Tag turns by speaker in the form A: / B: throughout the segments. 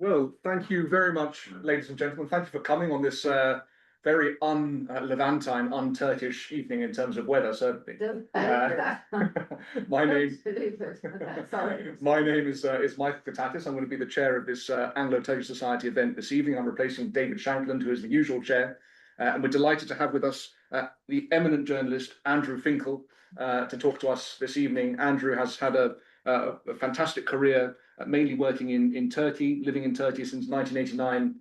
A: Well, thank you very much, ladies and gentlemen. Thank you for coming on this very un-Levantine, un-Turkish evening in terms of weather, certainly. My name, my name is Michael Katatis. I'm going to be the chair of this Anglo-Turkish Society event this evening. I'm replacing David Shankland, who is the usual chair. And we're delighted to have with us the eminent journalist, Andrew Finkel, to talk to us this evening. Andrew has had a fantastic career, mainly working in Turkey, living in Turkey since 1989,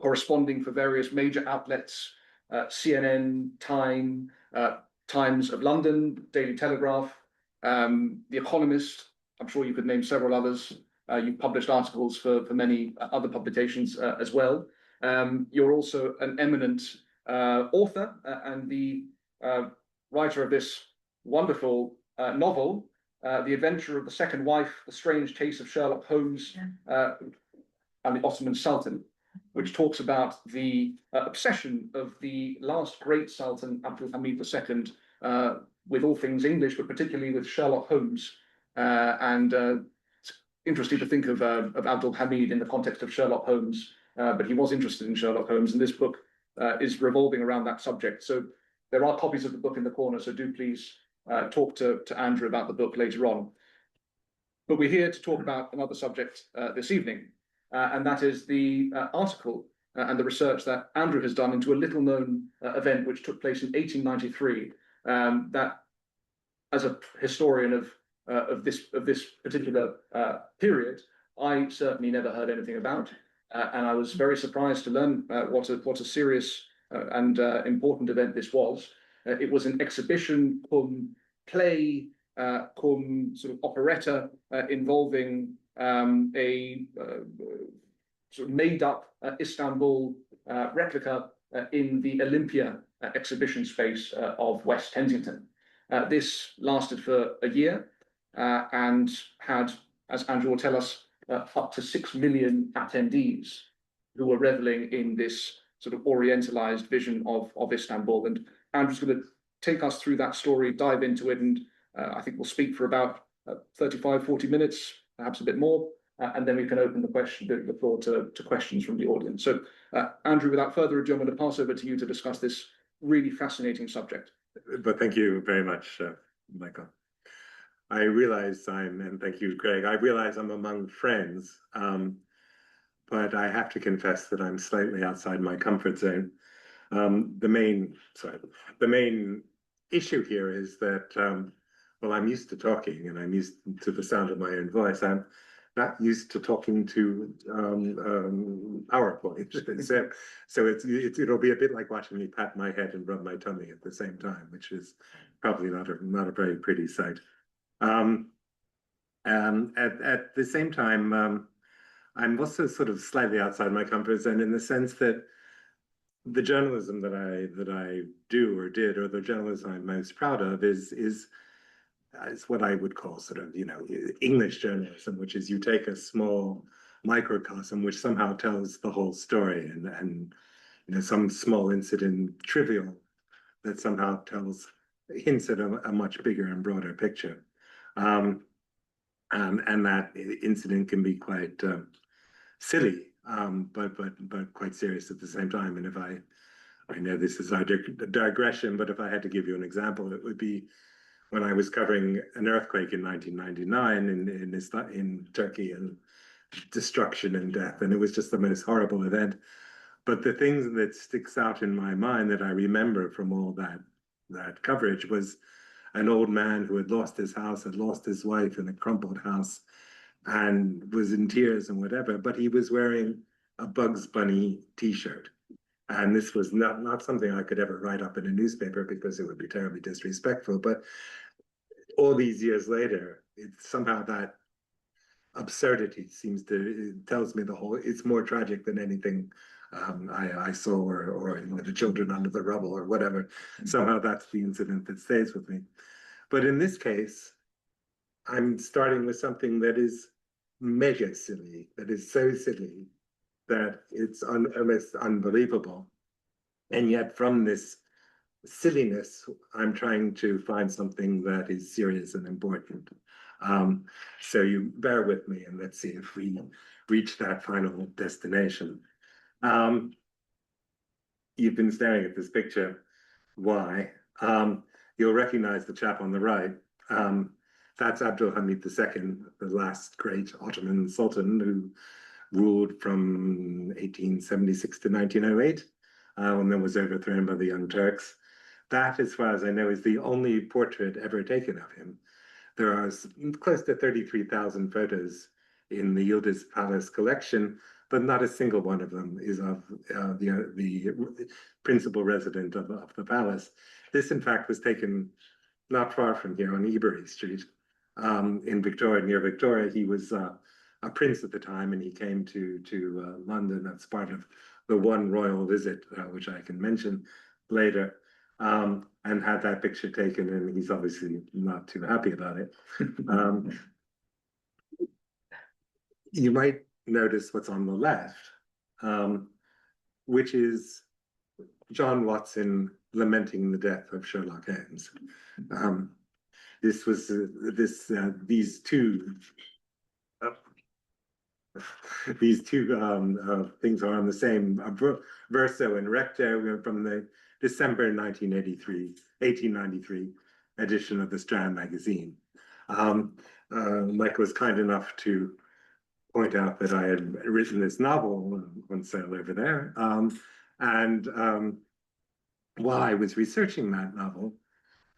A: corresponding for various major outlets, CNN, Time, Times of London, Daily Telegraph, The Economist. I'm sure you could name several others. You've published articles for many other publications as well. You're also an eminent author and the writer of this wonderful novel, The Adventure of the Second Wife, The Strange Case of Sherlock Holmes and the Ottoman Sultan, which talks about the obsession of the last great Sultan, Abdul Hamid II, with all things English, but particularly with Sherlock Holmes. It's interesting to think of Abdul Hamid in the context of Sherlock Holmes, but he was interested in Sherlock Holmes, and this book is revolving around that subject. So there are copies of the book in the corner, so do please talk to Andrew about the book later on. But we're here to talk about another subject this evening, and that is the article and the research that Andrew has done into a little-known event which took place in 1893. That, as a historian of this particular period, I certainly never heard anything about, and I was very surprised to learn what a serious and important event this was. It was an exhibition cum play cum sort of operetta involving a sort of made-up Istanbul replica in the Olympia exhibition space of West Kensington. This lasted for a year and had, as Andrew will tell us, up to 6 million attendees who were reveling in this sort of orientalized vision of Istanbul. And Andrew's going to take us through that story, dive into it, and I think we'll speak for about 35, 40 minutes, perhaps a bit more, and then we can open the floor to questions from the audience. So, Andrew, without further ado, I'm going to pass over to you to discuss this really fascinating subject.
B: But thank you very much, Michael. I realize and thank you, Greg, I realize I'm among friends, but I have to confess that I'm slightly outside my comfort zone. The main issue here is that, well, I'm used to talking and I'm used to the sound of my own voice. I'm not used to talking to PowerPoint. So it'll be a bit like watching me pat my head and rub my tummy at the same time, which is probably not a very pretty sight. At the same time, I'm also sort of slightly outside my comfort zone in the sense that the journalism that I do or did, or the journalism I'm most proud of, is what I would call sort of, English journalism, which is you take a small microcosm which somehow tells the whole story, and some small incident, trivial, that somehow hints at a much bigger and broader picture. And that incident can be quite silly, but quite serious at the same time. And if I know this is a digression, but if I had to give you an example, it would be when I was covering an earthquake in 1999 in Turkey, and destruction and death, and it was just the most horrible event. But the thing that sticks out in my mind that I remember from all that coverage was an old man who had lost his house, had lost his wife in a crumpled house, and was in tears and whatever, but he was wearing a Bugs Bunny t-shirt. And this was not something I could ever write up in a newspaper because it would be terribly disrespectful. But all these years later, somehow that absurdity tells me it's more tragic than anything I saw, or the children under the rubble or whatever. Somehow that's the incident that stays with me. But in this case, I'm starting with something that is mega silly, that is so silly that it's almost unbelievable. And yet from this silliness, I'm trying to find something that is serious and important. So you bear with me, and let's see if reach that final destination. You've been staring at this picture. Why? You'll recognize the chap on the right. That's Abdul Hamid II, the last great Ottoman Sultan who ruled from 1876 to 1908, and then was overthrown by the Young Turks. That, as far as I know, is the only portrait ever taken of him. There are close to 33,000 photos in the Yildiz Palace collection, but not a single one of them is of the principal resident of the palace. This, in fact, was taken not far from here on Ebury Street in Victoria, near Victoria. He was a prince at the time, and he came to London as part of the one royal visit, which I can mention later, and had that picture taken, and he's obviously not too happy about it. You might notice what's on the left, which is John Watson lamenting the death of Sherlock Holmes. This was these two things are on the same verso and recto from the December 1893 edition of the Strand magazine. Mike was kind enough to point out that I had written this novel on sale over there. While I was researching that novel,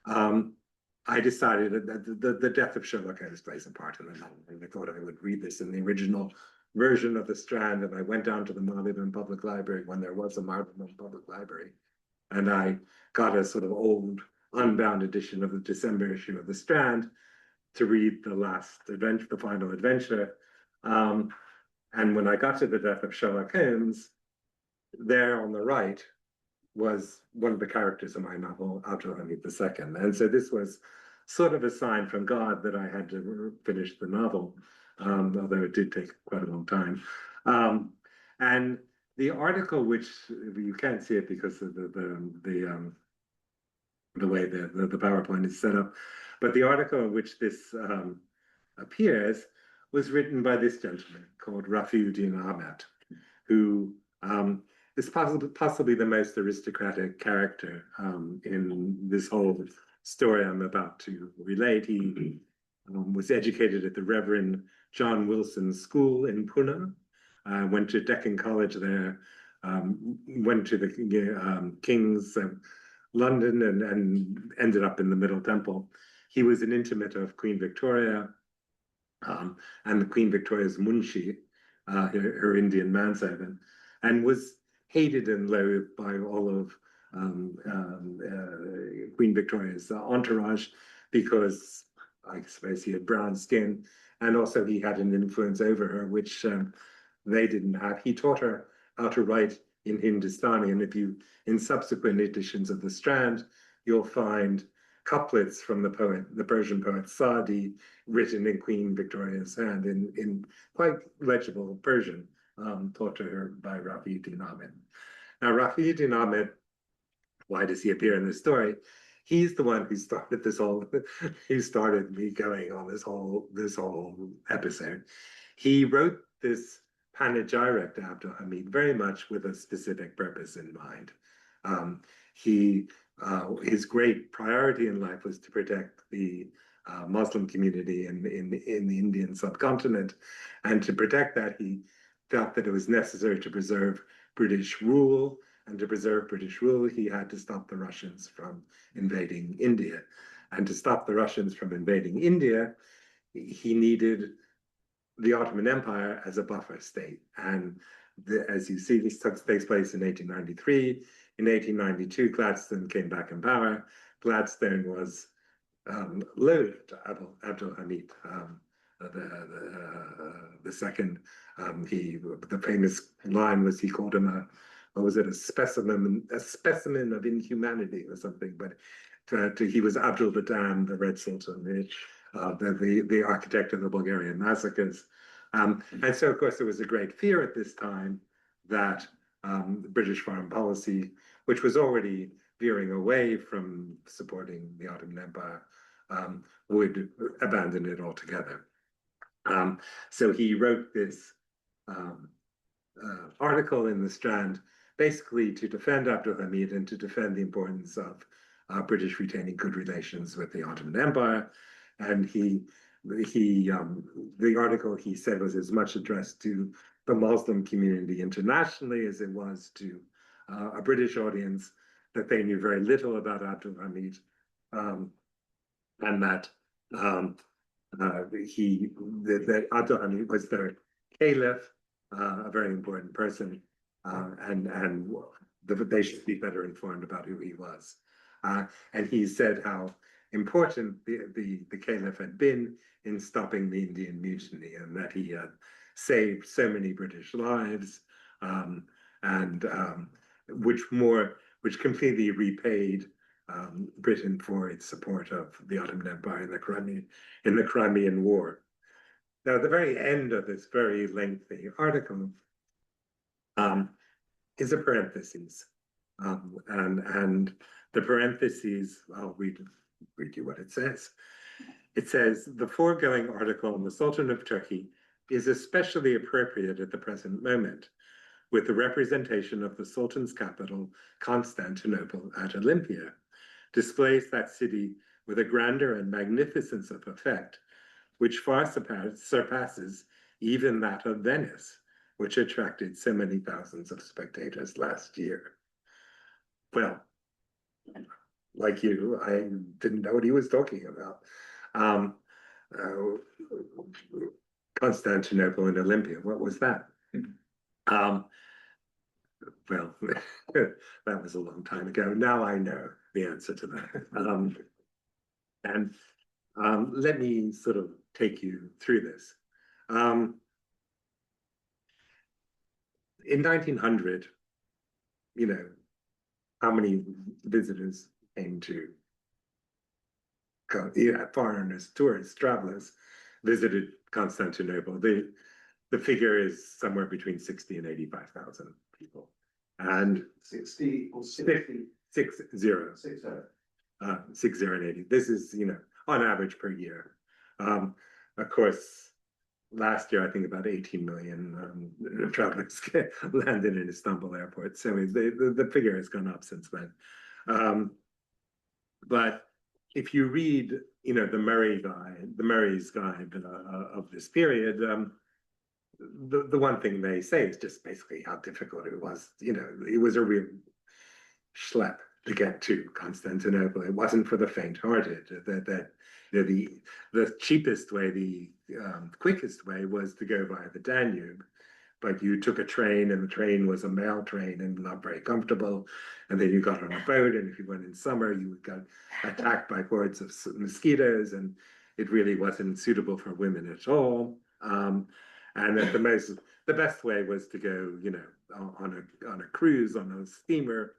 B: I decided that the death of Sherlock Holmes plays a part in the novel. And I thought I would read this in the original version of the Strand. And I went down to the Marylebone Public Library when there was a Marylebone Public Library. And I got a sort of old, unbound edition of the December issue of the Strand to read the last adventure, the final adventure. And when I got to the death of Sherlock Holmes, there on the right was one of the characters in my novel, Abdul Hamid II. And so this was sort of a sign from God that I had to finish the novel, although it did take quite a long time. And the article, which you can't see it because of the way the PowerPoint is set up, but the article in which this appears was written by this gentleman called Rafiuddin Ahmed, who is possibly the most aristocratic character in this whole story I'm about to relate. He was educated at the Reverend John Wilson School in Pune, went to Deccan College there, went to the King's London and ended up in the Middle Temple. He was an intimate of Queen Victoria and the Queen Victoria's Munshi, her Indian manservant, and was hated and loathed by all of Queen Victoria's entourage because I suppose he had brown skin, and also he had an influence over her, which they didn't have. He taught her how to write in Hindustani, and if you, in subsequent editions of the Strand, you'll find couplets from the poet, the Persian poet Saadi, written in Queen Victoria's hand in quite legible Persian, taught to her by Rafiuddin Ahmed. Now, Rafiuddin Ahmed, why does he appear in this story? He's the one who started this whole, he started me going on this whole episode. He wrote this panegyric to Abdul Hamid very much with a specific purpose in mind. His great priority in life was to protect the Muslim community in the Indian subcontinent, and to protect that, he felt that it was necessary to preserve British rule, and to preserve British rule, he had to stop the Russians from invading India. And to stop the Russians from invading India, he needed the Ottoman Empire as a buffer state. And as you see, this takes place in 1893. In 1892, Gladstone came back in power. Gladstone was loyal to Abdul Hamid the second. The famous line was, he called him a specimen of inhumanity or something. But he was Abdul the Dam, the Red Sultan, the architect of the Bulgarian massacres. And so, of course, there was a great fear at this time that the British foreign policy, which was already veering away from supporting the Ottoman Empire, would abandon it altogether. So he wrote this article in the Strand, basically to defend Abdul Hamid and to defend the importance of British retaining good relations with the Ottoman Empire. And the article he said was as much addressed to the Muslim community internationally as it was to a British audience, that they knew very little about Abdul Hamid, and that that Abdul Hamid was their caliph, a very important person, and they should be better informed about who he was. And he said how important the caliph had been in stopping the Indian Mutiny, and that he had saved so many British lives, and which completely repaid Britain for its support of the Ottoman Empire in the Crimean War. Now, at the very end of this very lengthy article is a parenthesis, and the parentheses, I'll read you what it says. It says, the foregoing article on the Sultan of Turkey is especially appropriate at the present moment, with the representation of the Sultan's capital, Constantinople, at Olympia, displays that city with a grandeur and magnificence of effect, which far surpasses even that of Venice, which attracted so many thousands of spectators last year. Well, like you, I didn't know what he was talking about. Constantinople and Olympia, what was that? Well, that was a long time ago. Now I know the answer to that. And let me sort of take you through this. In 1900, you know, how many visitors came to, foreigners, tourists, travelers visited Constantinople? The figure is somewhere between 60 and 85,000 people. And
C: 60 or 60?
B: 60. 60 and 80. This is, you know, on average per year. Of course, last year, I think about 18 million travelers landed in Istanbul airport. So the figure has gone up since then. But if you read, you know, the Murray's guide of this period, the one thing they say is just basically how difficult it was. You know, it was a real schlep to get to Constantinople. It wasn't for the faint-hearted. The cheapest way, the quickest way, was to go via the Danube. But you took a train, and the train was a mail train and not very comfortable. And then you got on a boat, and if you went in summer, you got attacked by hordes of mosquitoes, and it really wasn't suitable for women at all. And that the best way was to go, you know, on a cruise, on a steamer,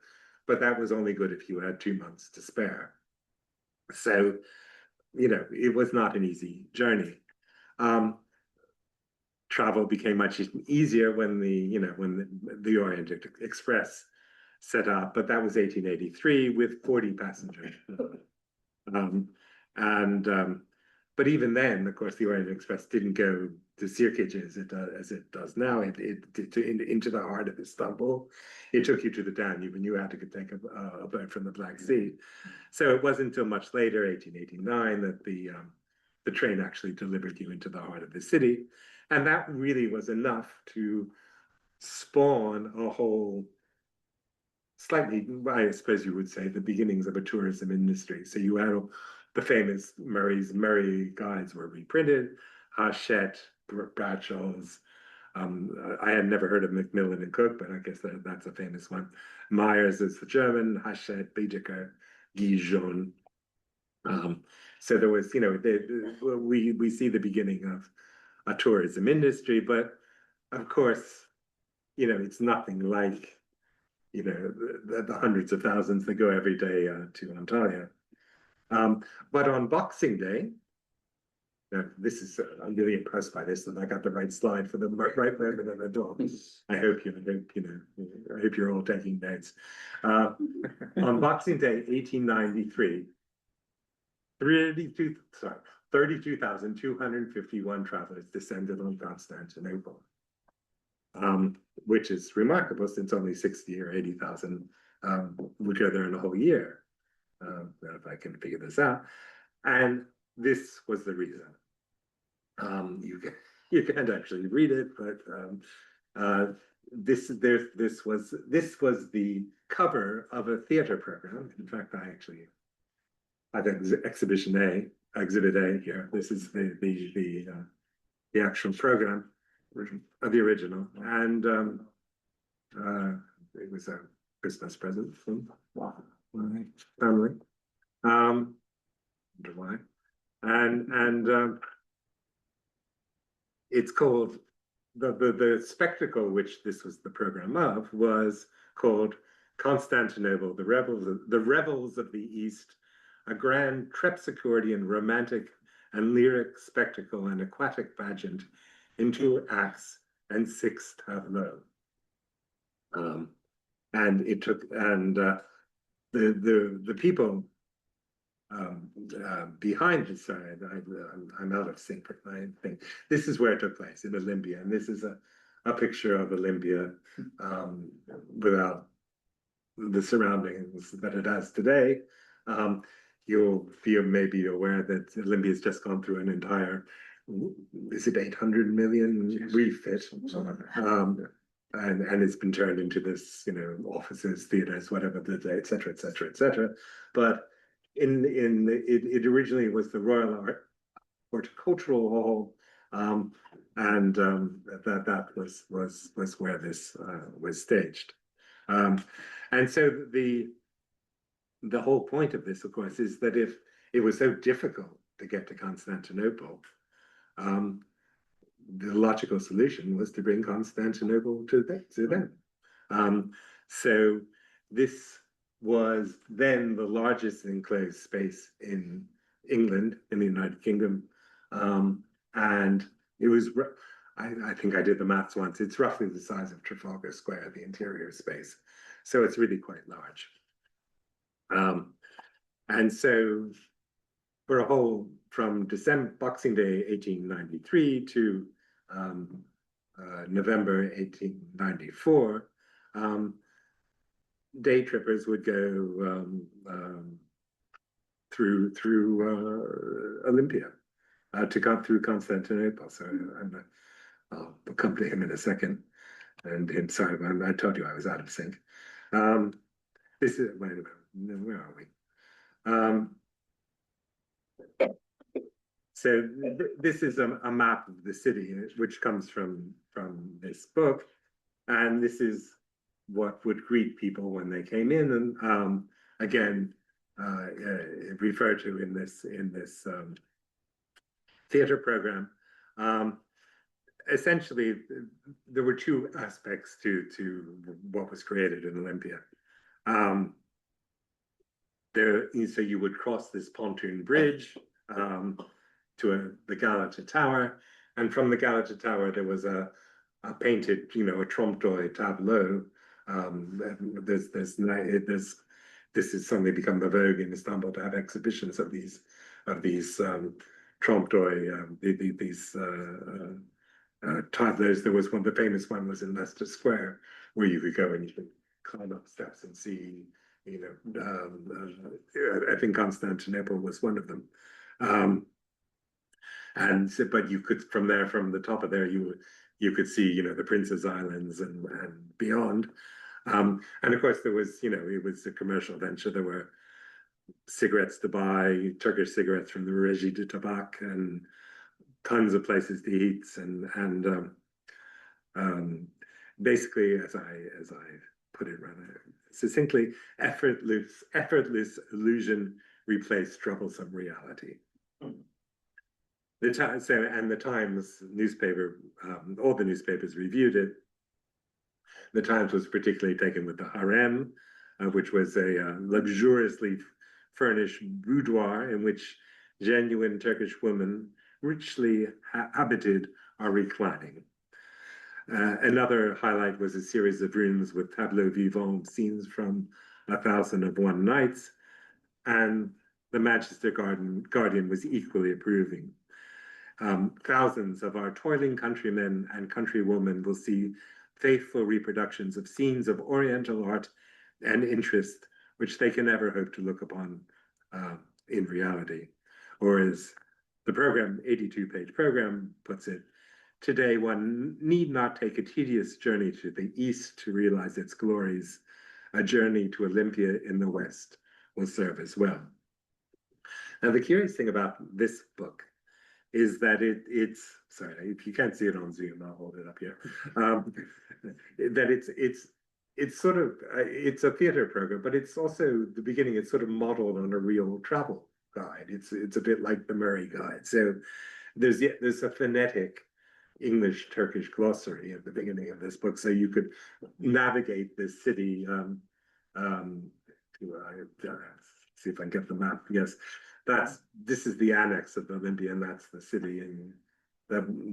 B: but that was only good if you had 2 months to spare. So, you know, it was not an easy journey. Travel became much easier when the Orient Express set up, but that was 1883 with 40 passengers. But even then, of course, the Orient Express didn't go to Sirkeci as it does now. Into the heart of Istanbul. It took you to the Danube, and you had to take a boat from the Black Sea. So it wasn't until much later, 1889, that the train actually delivered you into the heart of the city. And that really was enough to spawn a whole, slightly, I suppose you would say, the beginnings of a tourism industry. So you had the famous Murray guides were reprinted, Hachette, Bradshaw's. I had never heard of Macmillan and Cook, but I guess that's a famous one. Myers is the German, Hachette, Baedeker, Guy. So there was, you know, we see the beginning of a tourism industry, but of course, you know, it's nothing like, you know, the hundreds of thousands that go every day to Antalya. But on Boxing Day, this is, I'm really impressed by this, that I got the right slide for the right moment of the door. I hope you're all taking notes. On Boxing Day, 1893, 32,251 travelers descended on Constantinople. which is remarkable since only 60 or 80,000 would go there in a whole year. If I can figure this out. And this was the reason. You can't actually read it, but this was the cover of a theater program. In fact, I actually have exhibit A here. This is the actual program of the original, and it was a Christmas present from my family. Wonder why. And it's called the spectacle, which this was the program of, was called Constantinople, the Revels of the East, a grand terpsichorean romantic and lyric spectacle and aquatic pageant in 2 acts and 6 tableaux. And it took, and the people behind it, sorry, I'm out of sync with my thing. This is where it took place, in Olympia, and this is a picture of Olympia without the surroundings that it has today. You'll be maybe aware that Olympia's just gone through an entire, is it 800 million refit? And it's been turned into this, offices, theaters, whatever, et cetera, et cetera, et cetera. But it originally was the Royal Horticultural Hall, and that was where this was staged. And so the whole point of this, of course, is that if it was so difficult to get to Constantinople, the logical solution was to bring Constantinople to them. So this was then the largest enclosed space in England, in the United Kingdom. And it was, I think I did the maths once, it's roughly the size of Trafalgar Square, the interior space. So it's really quite large. And so for a whole, from Boxing Day 1893 to November 1894, day trippers would go through Olympia to come through Constantinople. So I'll come to him in a second. And sorry, I told you I was out of sync. This is, wait a minute, where are we? So this is a map of the city, which comes from this book, and this is what would greet people when they came in, and again, referred to in this theater program. Essentially, there were 2 aspects to what was created in Olympia. So you would cross this pontoon bridge to the Galata Tower, and from the Galata Tower there was a painted, a trompe l'oeil tableau. This is suddenly become the vogue in Istanbul to have exhibitions of these trompe l'oeil, these tableaus. There was the famous one was in Leicester Square, where you could go and you could climb up steps and see. I think Constantinople was one of them. And so, but you could from the top of there, you could see, the Prince's Islands and beyond. And of course there was, it was a commercial venture. There were cigarettes to buy, Turkish cigarettes from the Régie de Tabac, and tons of places to eat, and basically, as I put it rather succinctly, effortless illusion replaced troublesome reality. The Times newspaper, all the newspapers reviewed it. The Times was particularly taken with the harem, which was a luxuriously furnished boudoir in which genuine Turkish women, richly habited, are reclining. Another highlight was a series of rooms with tableau vivant scenes from 1001 Nights, and the Manchester Guardian was equally approving. Thousands of our toiling countrymen and countrywomen will see faithful reproductions of scenes of Oriental art and interest, which they can never hope to look upon in reality. Or as the program, 82-page program puts it, today one need not take a tedious journey to the east to realize its glories. A journey to Olympia in the west will serve as well. Now, the curious thing about this book is that it's sorry, if you can't see it on Zoom, I'll hold it up here. That it's sort of it's a theater program, but it's also the beginning. It's sort of modeled on a real travel guide. It's a bit like the Murray Guide. So there's a phonetic English-Turkish glossary at the beginning of this book, so you could navigate this city. See if I can get the map. Yes, this is the annex of Olympia, and that's the city, and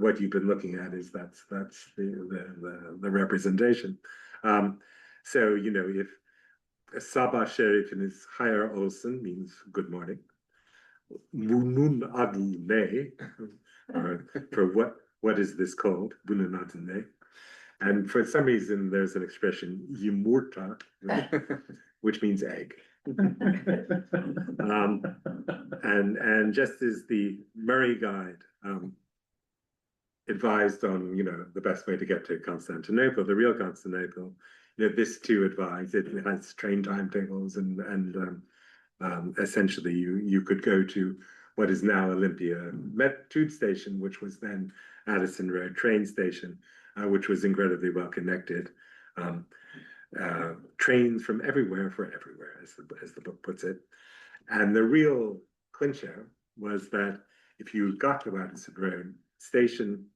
B: what you've been looking at is that's the representation. So you know, if Sabah Sherif'in is Hayır olsun means good morning. Bunun adı ne? Or for what is this called? Bunun adı ne? And for some reason, there's an expression yumurta, which means egg. And just as the Murray Guide advised on, you know, the best way to get to Constantinople, the real Constantinople, you know, this too advised. It has train timetables, and essentially you could go to what is now Olympia tube station, which was then Addison Road train station, which was incredibly well connected. Trains from everywhere for everywhere, as the book puts it. And the real clincher was that if you got to Addison Road station,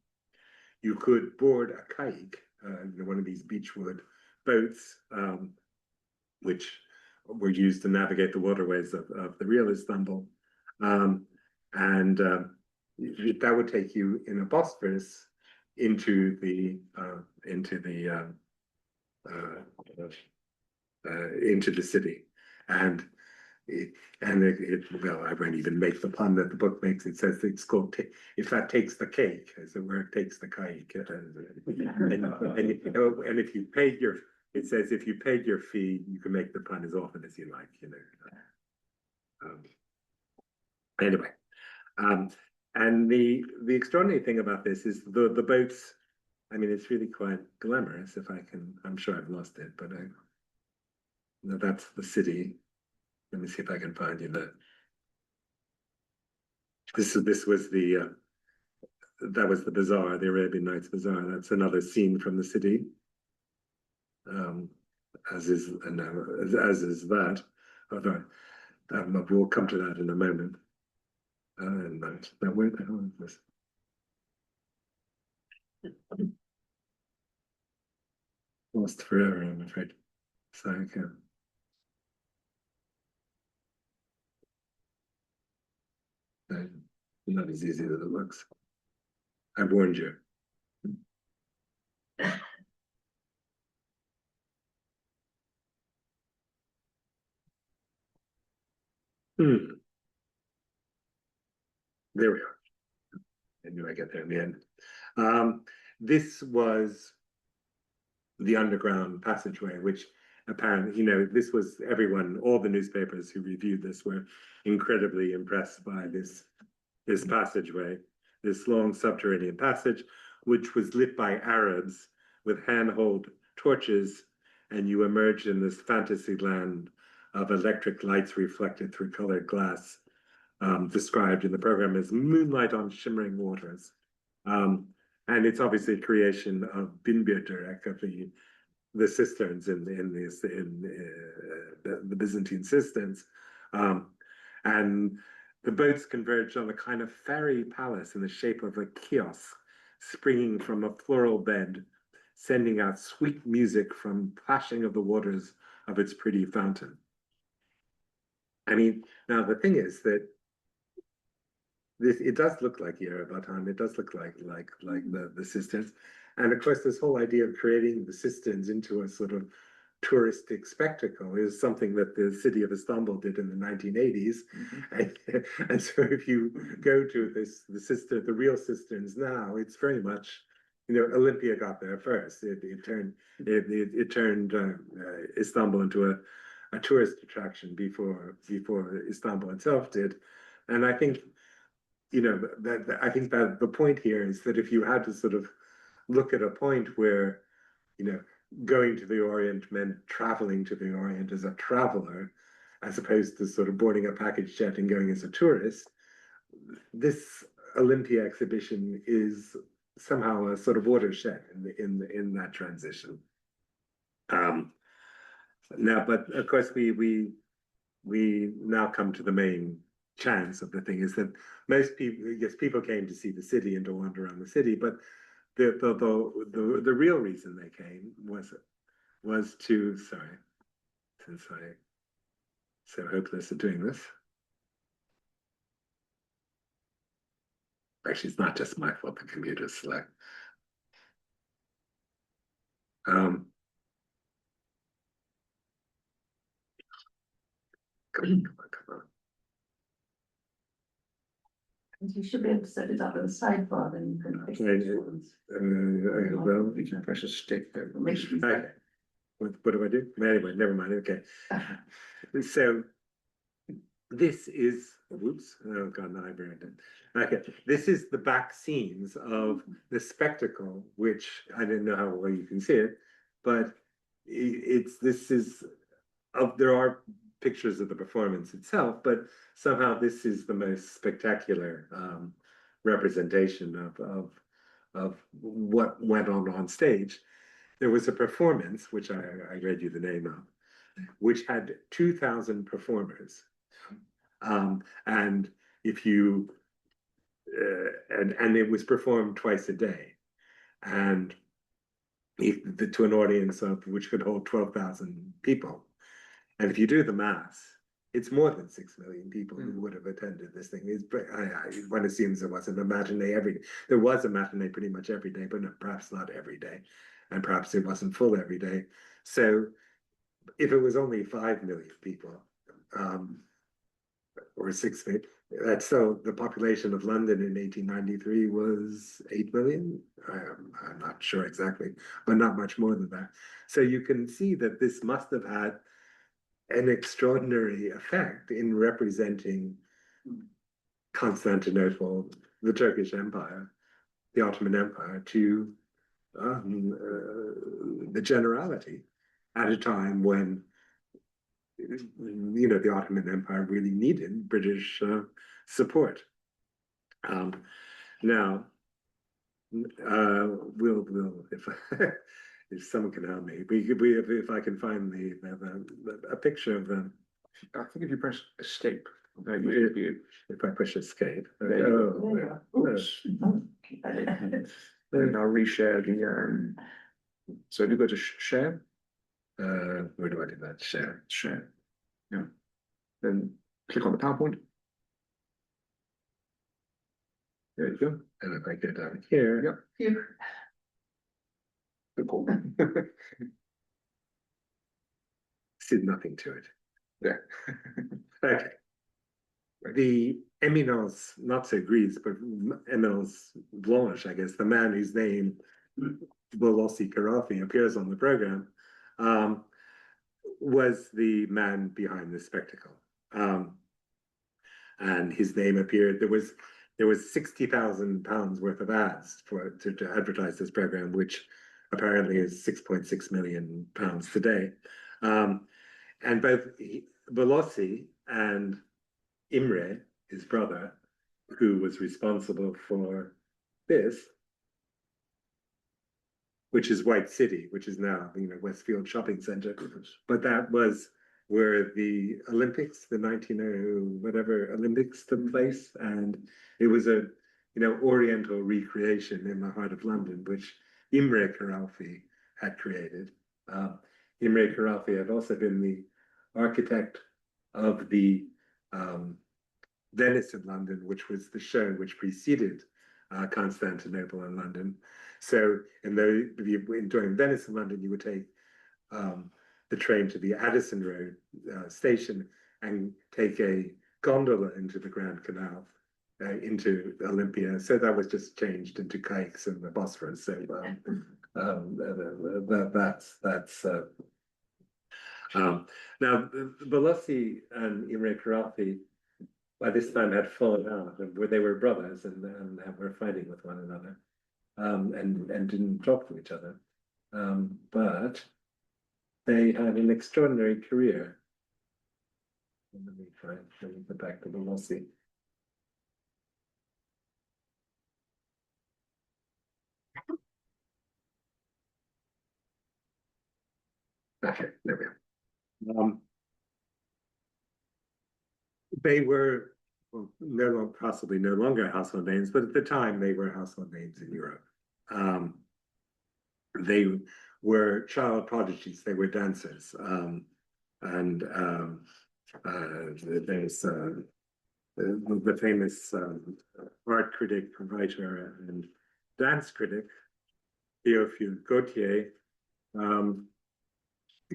B: you could board a kayak, you know, one of these beachwood boats, which were used to navigate the waterways of the real Istanbul. And that would take you in a Bosphorus into the city, and well, I won't even make the pun that the book makes. It says it's called if that takes the cake, as it were, it takes the cake. And if you paid your, it says if you paid your fee, you can make the pun as often as you like, you know. Anyway, and the extraordinary thing about this is the boats. I mean, it's really quite glamorous. If I can, I'm sure I've lost it, but that's the city. Let me see if I can find you that. This was the that was the bazaar, the Arabian Nights Bazaar. That's another scene from the city. As is that. Although we'll come to that in a moment. And that where the hell is this? Lost forever, I'm afraid. So I can. Not as easy as it looks. I warned you. There we are. I knew I'd get there in the end. This was the underground passageway, which apparently, you know, this was everyone, all the newspapers who reviewed this were incredibly impressed by this passageway, this long subterranean passage, which was lit by Arabs with handhold torches, and you emerge in this fantasy land of electric lights reflected through colored glass, described in the program as moonlight on shimmering waters. And it's obviously a creation of Binbirderek, of the cisterns in the Byzantine cisterns. And the boats converged on a kind of fairy palace in the shape of a kiosk, springing from a floral bed, sending out sweet music from plashing of the waters of its pretty fountain. I mean, now the thing is that it does look like Yerevan. It does look like the cisterns, and of course, this whole idea of creating the cisterns into a sort of touristic spectacle is something that the city of Istanbul did in the 1980s. And so, if you go to the real cisterns now, it's very much Olympia got there first. It turned Istanbul into a tourist attraction before Istanbul itself did. And I think, I think that the point here is that if you had to sort of look at a point where, going to the Orient meant traveling to the Orient as a traveler, as opposed to sort of boarding a package jet and going as a tourist, this Olympia exhibition is somehow a sort of watershed in that transition. Now, but of course, we now come to the main chance of the thing, is that most people, yes, people came to see the city and to wander around the city, but the real reason they came was to, sorry, since I'm so hopeless at doing this. Actually, it's not just my fault, the computer's slow. Come on.
C: You should be able to set it up with a sidebar, then you can fix the ones.
A: Well, you can press a stick there.
B: Okay. What do I do? Anyway, never mind. Okay. So this is, whoops, oh God, no, I burned it. Okay, this is the back scenes of the spectacle, which I didn't know how well you can see it, but there are pictures of the performance itself, but somehow this is the most spectacular representation of what went on stage. There was a performance, which I read you the name of, which had 2,000 performers. And if you, and it was performed twice a day. And to an audience of which could hold 12,000 people. And if you do the math, it's more than 6 million people who would have attended this thing. One assumes there was a matinee pretty much every day, but perhaps not every day. And perhaps it wasn't full every day. So if it was only 5 million people, or 6 million, that's so the population of London in 1893 was 8 million. I'm not sure exactly, but not much more than that. So you can see that this must have had an extraordinary effect in representing Constantinople, the Turkish Empire, the Ottoman Empire, to the generality at a time when the Ottoman Empire really needed British support. Now, we'll if someone can help me, if I can find a picture of them.
A: I think if you press escape,
B: if I push escape.
A: Then I'll reshare the. So if you go to share.
B: Where do I do that?
A: Share. Yeah. Then click on the PowerPoint. There you go.
B: And if I go down here.
A: Yep.
C: Here.
A: Good call.
B: See nothing to it.
A: Yeah.
B: Okay. The Eminence, not so grise, but Eminence Blanche, I guess, the man whose name Bolossi Carafi appears on the program, was the man behind the spectacle. And his name appeared, there was £60,000 worth of ads to advertise this program, which apparently is £6.6 million today. And both Bolossi and Imre, his brother, who was responsible for this, which is White City, which is now Westfield Shopping Center, but that was where the Olympics, the 1900 whatever Olympics took place, and it was a Oriental recreation in the heart of London, which Imre Carafi had created. Imre Carafi had also been the architect of the Venice in London, which was the show which preceded Constantinople in London. So during Venice in London, you would take the train to the Addison Road station and take a gondola into the Grand Canal into Olympia. So that was just changed into kikes and the Bosphorus. So that's now Bolossi and Imre Karafi by this time had fallen out, where they were brothers and were fighting with one another, and didn't talk to each other. But they had an extraordinary career. Let me get back to Bolossi. Okay, there we are. They were possibly no longer household names, but at the time they were household names in Europe. They were child prodigies. They were dancers, and there's the famous art critic, writer, and dance critic Théophile Gautier.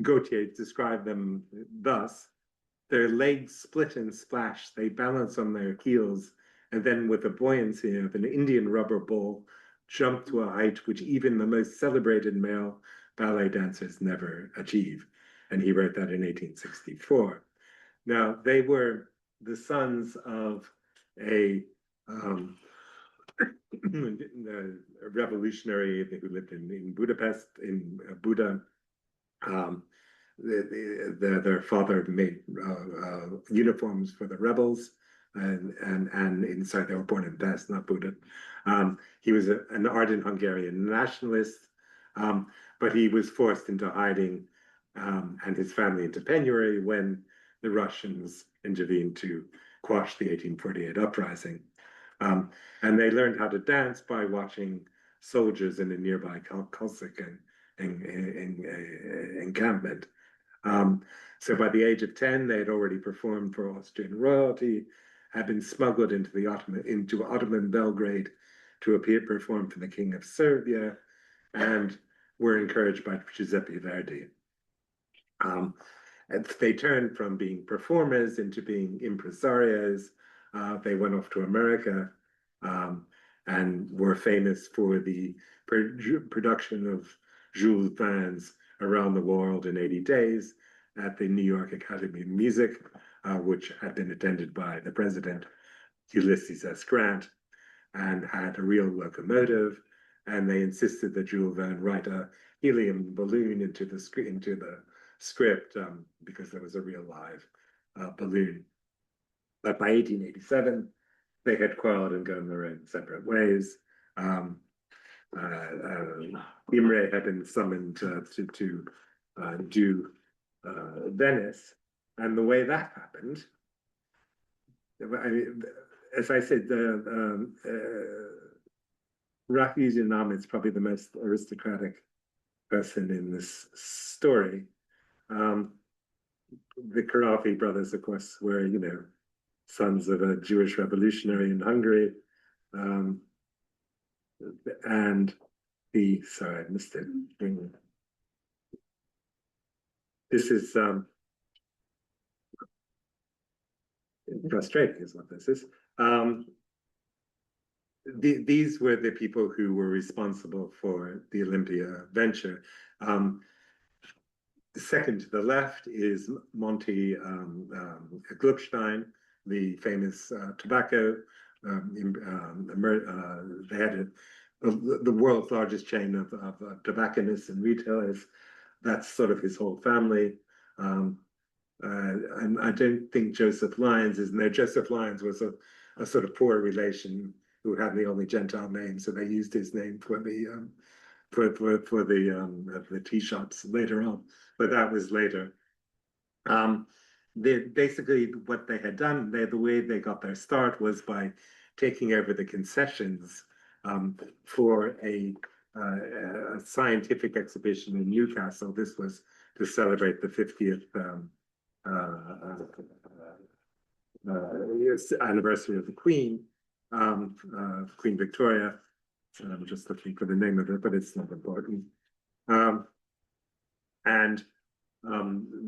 B: Gautier described them thus: their legs split and splash, they balance on their heels, and then with the buoyancy of an Indian rubber ball, jump to a height which even the most celebrated male ballet dancers never achieve. And he wrote that in 1864. Now, they were the sons of a revolutionary who lived in Budapest, in Buda. Their father made uniforms for the rebels, and inside they were born in Pest, not Buda. He was an ardent Hungarian nationalist, but he was forced into hiding, and his family into penury when the Russians intervened to quash the 1848 uprising. And they learned how to dance by watching soldiers in a nearby Cossack encampment. So by the age of 10, they had already performed for Austrian royalty, had been smuggled into Ottoman Belgrade to perform for the King of Serbia, and were encouraged by Giuseppe Verdi. They turned from being performers into being impresarios. They went off to America, and were famous for the production of Jules Verne's Around the World in 80 Days at the New York Academy of Music, which had been attended by the president, Ulysses S. Grant, and had a real locomotive. And they insisted that Jules Verne write a helium balloon into the script, because there was a real live balloon. But by 1887, they had quarreled and gone their own separate ways. Imre had been summoned to do Venice, and the way that happened, I mean, as I said, Rafi Nam is probably the most aristocratic person in this story. The Karafi brothers, of course, were, sons of a Jewish revolutionary in Hungary. And sorry, I missed it. This is frustrating, is what this is. These were the people who were responsible for the Olympia venture. Second to the left is Monty Gluckstein, the famous tobacco. They had the world's largest chain of tobacconists and retailers. That's sort of his whole family. And I don't think Joseph Lyons is in there. Joseph Lyons was a sort of poor relation who had the only Gentile name, so they used his name for the tea shops later on. But that was later. Basically what they had done, the way they got their start was by taking over the concessions for a scientific exhibition in Newcastle. This was to celebrate the 50th anniversary of the Queen, Queen Victoria. And I'm just looking for the name of it, but it's not important.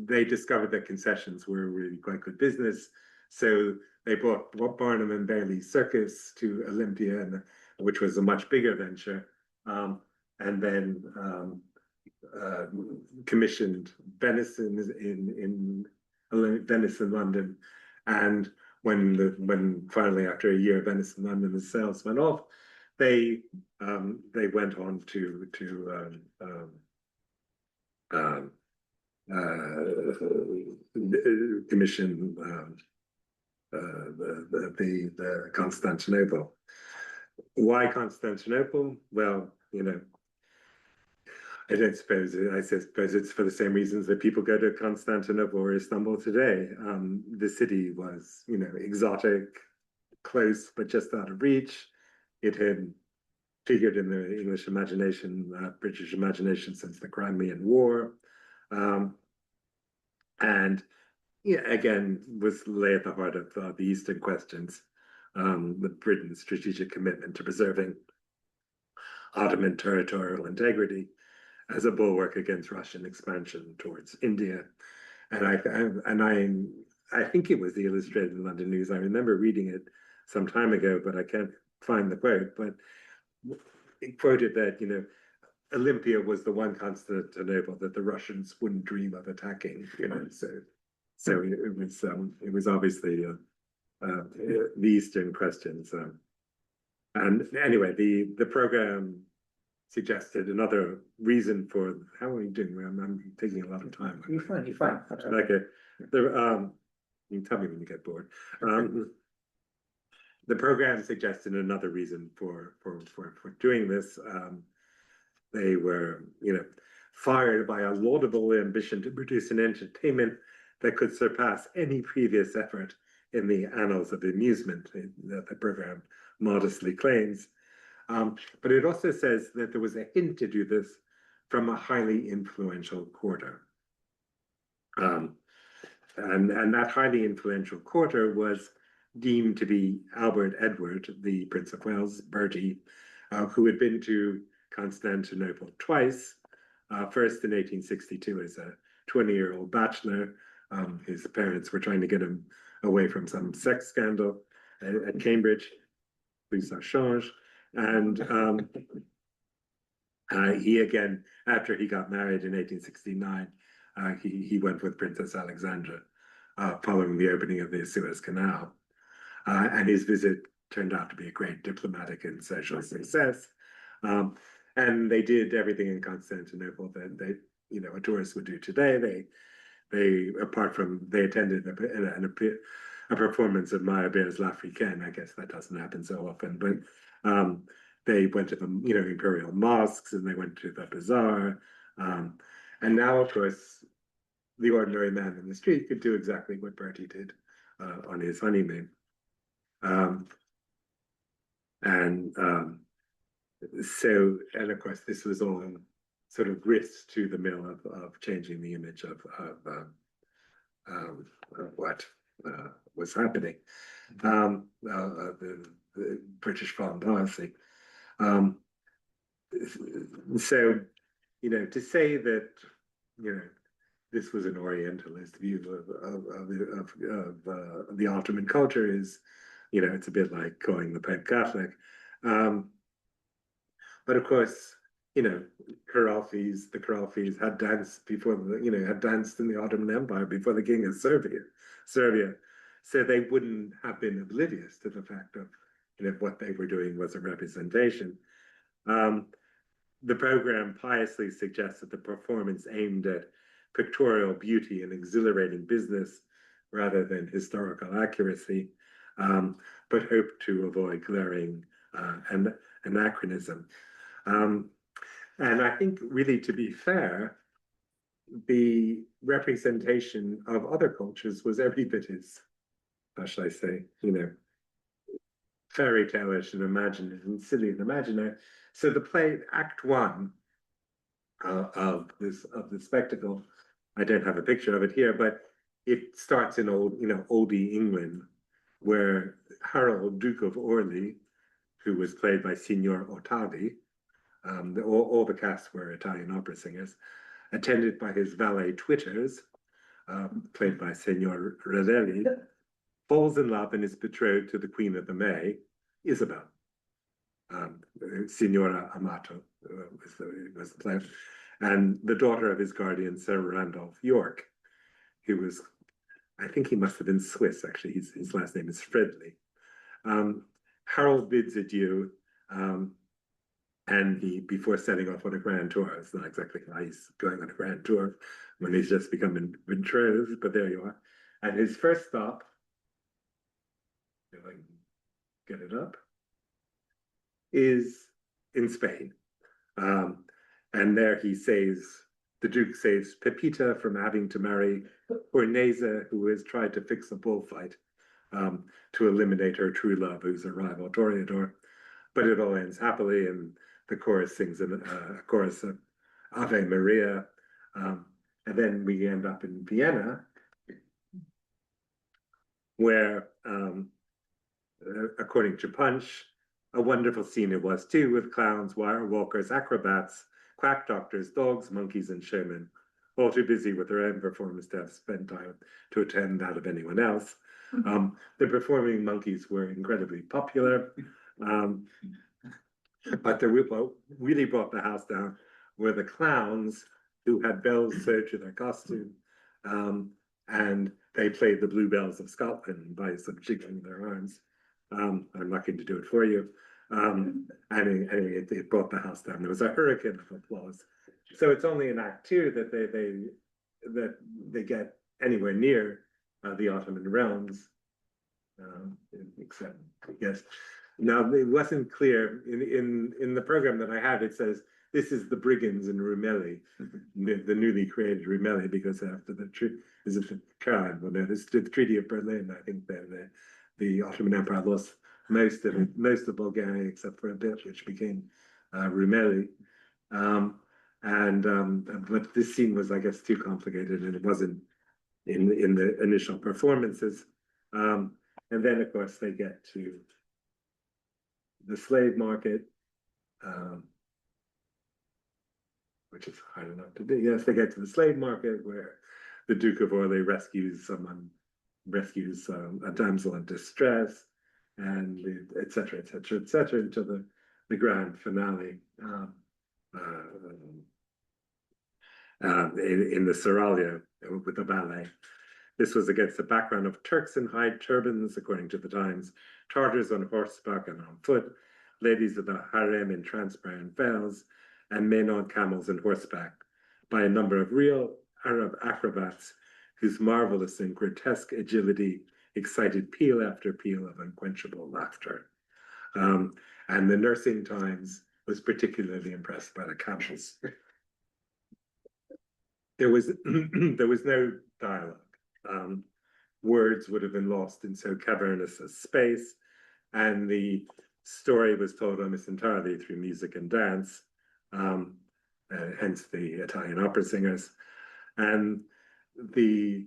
B: They discovered that concessions were really quite good business. So they brought Barnum and Bailey Circus to Olympia, which was a much bigger venture, and then commissioned Venison in Venice in London, and when finally after a year Venice in London the sales went off, they went on to commission the Constantinople. Why Constantinople? Well, I suppose it's for the same reasons that people go to Constantinople or Istanbul today. The city was, exotic, close, but just out of reach. It had figured in the English imagination, British imagination since the Crimean War. And again, was lay at the heart of the Eastern questions, with Britain's strategic commitment to preserving Ottoman territorial integrity as a bulwark against Russian expansion towards India. And I think it was the Illustrated London News. I remember reading it some time ago, but I can't find the quote. But it quoted that, Olympia was the one Constantinople that the Russians wouldn't dream of attacking. So it was obviously the Eastern questions. And anyway, the program suggested another reason for how are we doing? I'm taking a lot of time.
A: You're fine. You're fine. Absolutely.
B: Okay. You can tell me when you get bored. The program suggested another reason for doing this. They were, fired by a laudable ambition to produce an entertainment that could surpass any previous effort in the annals of amusement that the program modestly claims. But it also says that there was a hint to do this from a highly influential quarter. And that highly influential quarter was deemed to be Albert Edward, the Prince of Wales, Bertie, who had been to Constantinople twice, first in 1862 as a 20-year-old bachelor. His parents were trying to get him away from some sex scandal at Cambridge, plus ça change. And he again, after he got married in 1869, he went with Princess Alexandra following the opening of the Suez Canal. And his visit turned out to be a great diplomatic and social success. And they did everything in Constantinople that a tourist would do today. They attended a performance of Meyerbeer's L'Africaine. I guess that doesn't happen so often, but they went to the imperial mosques and they went to the bazaar. And now, of course, the ordinary man in the street could do exactly what Bertie did on his honeymoon. So, and of course, this was all sort of grist to the mill of changing the image of what was happening, the British foreign policy. So, to say that, this was an Orientalist view of the Ottoman culture is, it's a bit like calling the Pope Catholic. But of course, the Karalfis had danced before had danced in the Ottoman Empire before the king of Serbia. So they wouldn't have been oblivious to the fact of, what they were doing was a representation. The program piously suggests that the performance aimed at pictorial beauty and exhilarating business rather than historical accuracy, but hoped to avoid glaring anachronism. And I think, really, to be fair, the representation of other cultures was every bit as, how shall I say, fairy tale-ish and imaginative and silly and imaginary. So the play, Act One of the spectacle, I don't have a picture of it here, but it starts in oldie England, where Harold, Duke of Orleans, who was played by Signor Ottavi, all the cast were Italian opera singers, attended by his valet Twitters, played by Signor Ravelli, falls in love and is betrothed to the Queen of the May, Isabel. Signora Amato was the player, and the daughter of his guardian, Sir Randolph York, who was, I think he must have been Swiss, actually. His last name is Fredley. Harold bids adieu, and before setting off on a grand tour, it's not exactly how he's going on a grand tour when he's just become betrothed, but there you are. And his first stop, if I can get it up, is in Spain. And there the Duke saves Pepita from having to marry Orneza, who has tried to fix a bullfight to eliminate her true love, who's a rival Toreador. But it all ends happily, and the chorus sings a chorus of Ave Maria. And then we end up in Vienna, where, according to Punch, a wonderful scene it was too, with clowns, wire walkers, acrobats, quack doctors, dogs, monkeys, and showmen, all too busy with their own performance to have spent time to attend that of anyone else. The performing monkeys were incredibly popular, but what really brought the house down were the clowns, who had bells sewed to their costume, and they played the Bluebells of Scotland by some jiggling their arms. I'm not going to do it for you. And anyway, it brought the house down. There was a hurricane of applause. So it's only in Act 2 that they get anywhere near the Ottoman realms, except, yes. Now, it wasn't clear in the program that I had. It says this is the brigands in Rumeli, the newly created Rumeli, because after the Treaty of Berlin, I think the Ottoman Empire lost most of Bulgaria except for a bit, which became Rumeli. But this scene was, I guess, too complicated, and it wasn't in the initial performances. And then, of course, they get to the slave market, which is hard enough to do. Yes, they get to the slave market, where the Duke of Orleans rescues a damsel in distress, and et cetera, until the grand finale in the Seraglio with the ballet. This was against the background of Turks in hide turbans, according to the Times, Tartars on horseback and on foot, ladies of the harem in transparent veils, and men on camels and horseback, by a number of real Arab acrobats whose marvelous and grotesque agility excited peal after peal of unquenchable laughter. And the Nursing Times was particularly impressed by the camels. There was no dialogue. Words would have been lost in so cavernous a space, and the story was told almost entirely through music and dance, hence the Italian opera singers. And the